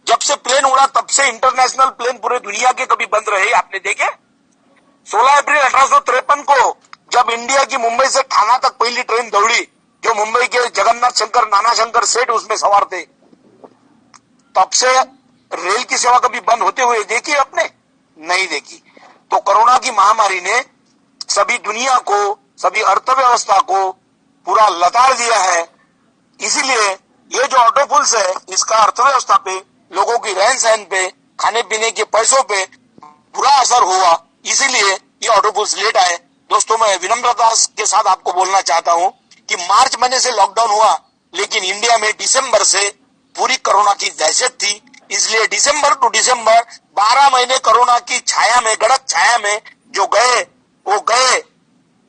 जब से प्लेन उड़ा तब से इंटरनेशनल प्लेन पूरे दुनिया के कभी बंद रहे आपने देखे? 16 अप्रैल 1853 को जब इंडिया की मुंबई से ठाणा तक पहली ट्रेन दौड़ी, जो मुंबई के जगन्नाथ शंकर नाना शंकर सेठ उसमें सवार थे, तब से रेल की सेवा कभी बंद होते हुए देखी आपने? नहीं देखी। तो कोरोना की महामारी ने सभी दुनिया को, सभी अर्थव्यवस्था को पूरा लताड़ दिया है। इसीलिए ये जो ऑटोपुल्स है इसका अर्थव्यवस्था पे, लोगों की रहन सहन पे, खाने पीने के पैसों पे बुरा असर हुआ। इसीलिए ये ऑटोपुल्स लेट आए। दोस्तों मैं विनम्रता के साथ आपको बोलना चाहता हूं कि मार्च महीने से लॉकडाउन हुआ, लेकिन इंडिया में दिसंबर से पूरी कोरोना की दहशत थी। इसलिए दिसंबर टू दिसंबर 12 महीने कोरोना की छाया में, गड़क छाया में जो गए वो गए।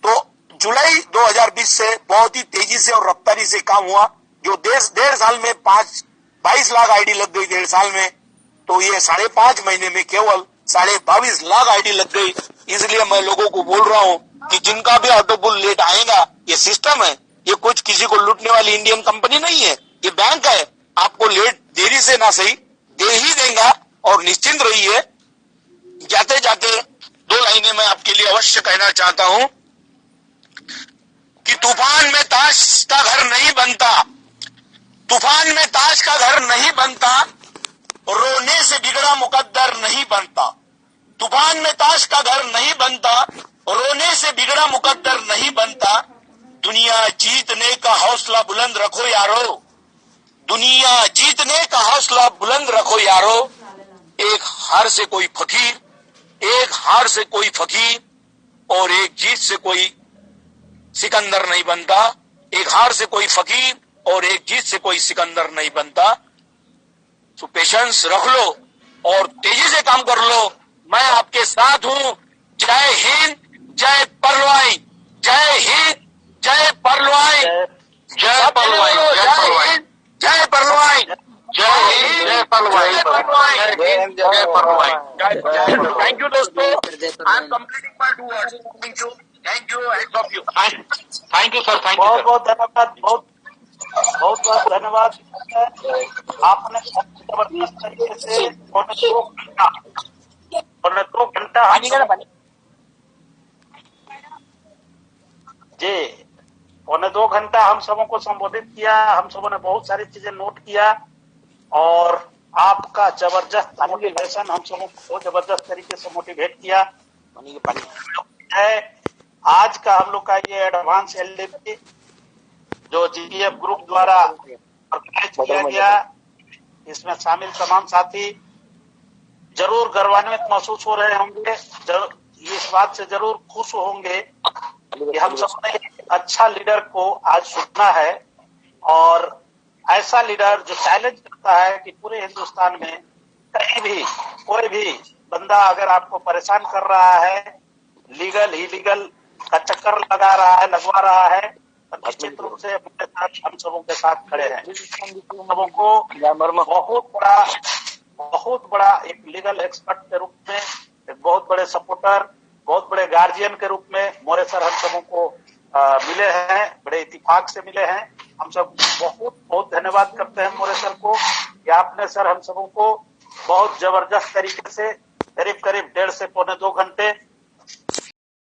तो जुलाई 2020 से बहुत ही तेजी से और रफ्तारी से काम हुआ। जो देश 1.5 साल में 22 लाख आईडी लग गई 1.5 साल में, तो ये 5.5 महीने में केवल 22.5 लाख आईडी लग गई। इसलिए मैं लोगों को बोल रहा हूं कि जिनका भी ऑटोपुल लेट आएगा, ये सिस्टम है, ये कुछ किसी को लूटने वाली इंडियन कंपनी नहीं है, ये बैंक है। आपको लेट देरी से ना सही दे ही देगा। और निश्चिंत रहिए। जाते जाते 2 लाइनें मैं आपके लिए अवश्य कहना चाहता हूं कि तूफान में ताश का घर नहीं बनता, तूफान में ताश का घर नहीं बनता, रोने से बिगड़ा मुकद्दर नहीं बनता। तूफान में ताश का घर नहीं बनता, रोने से बिगड़ा मुकद्दर नहीं बनता। दुनिया जीतने का हौसला बुलंद रखो यारो, दुनिया जीतने का हौसला बुलंद रखो यारो। एक हार से कोई फकीर, एक हार से कोई फकीर और एक जीत से कोई सिकंदर नहीं बनता। एक हार से कोई फकीर और एक जीत से कोई सिकंदर नहीं बनता। तो पेशेंस रख लो और तेजी से काम कर लो। मैं आपके साथ हूं। जय हिंद, जय परलवाई, जय हिंद, जय परलवाई, जय परलवाई, जय हिंद, जय परलवाई, जय हिंद, जय परलवाई, जय हिंद, जय परलवाई। थैंक यू दोस्तों। I am completing my 2 words. Thank you hands of you. Thank you sir, thank you बहुत सर। बहुत धन्यवाद, बहुत बहुत धन्यवाद। आपने जबरदस्त तरीके से पौने 2 घंटा जी पौने 2 घंटा हम सबों को संबोधित किया। हम सबों ने बहुत सारी चीजें नोट किया और आपका जबरदस्त मोटिवेशन हम सबों को बहुत जबरदस्त तरीके से मोटिवेट किया है। आज का हम लोग का ये एडवांस एलडीपी जो जीपीएफ ग्रुप द्वारा ऑर्गेनाइज किया गया, इसमें शामिल तमाम साथी जरूर गर्वान्वित महसूस हो रहे होंगे, इस बात से जरूर खुश होंगे कि हम सबने एक अच्छा लीडर को आज चुना है। और ऐसा लीडर जो चैलेंज करता है कि पूरे हिंदुस्तान में कहीं भी कोई भी बंदा अगर आपको परेशान कर रहा है, लीगल इलीगल का चक्कर लगा रहा है, लगवा रहा है, तो निश्चित रूप से हम सबों के साथ खड़े हैं। सबों को बहुत बड़ा एक लीगल एक्सपर्ट के रूप में, एक बहुत बड़े सपोर्टर, बहुत बड़े गार्जियन के रूप में मोरे सर हम सबों को मिले हैं, बड़े इत्तेफाक से मिले हैं। हम सब बहुत बहुत धन्यवाद करते हैं मोरे सर को कि आपने सर हम सबों को बहुत जबरदस्त तरीके से करीब 1.5 से पौने 2 घंटे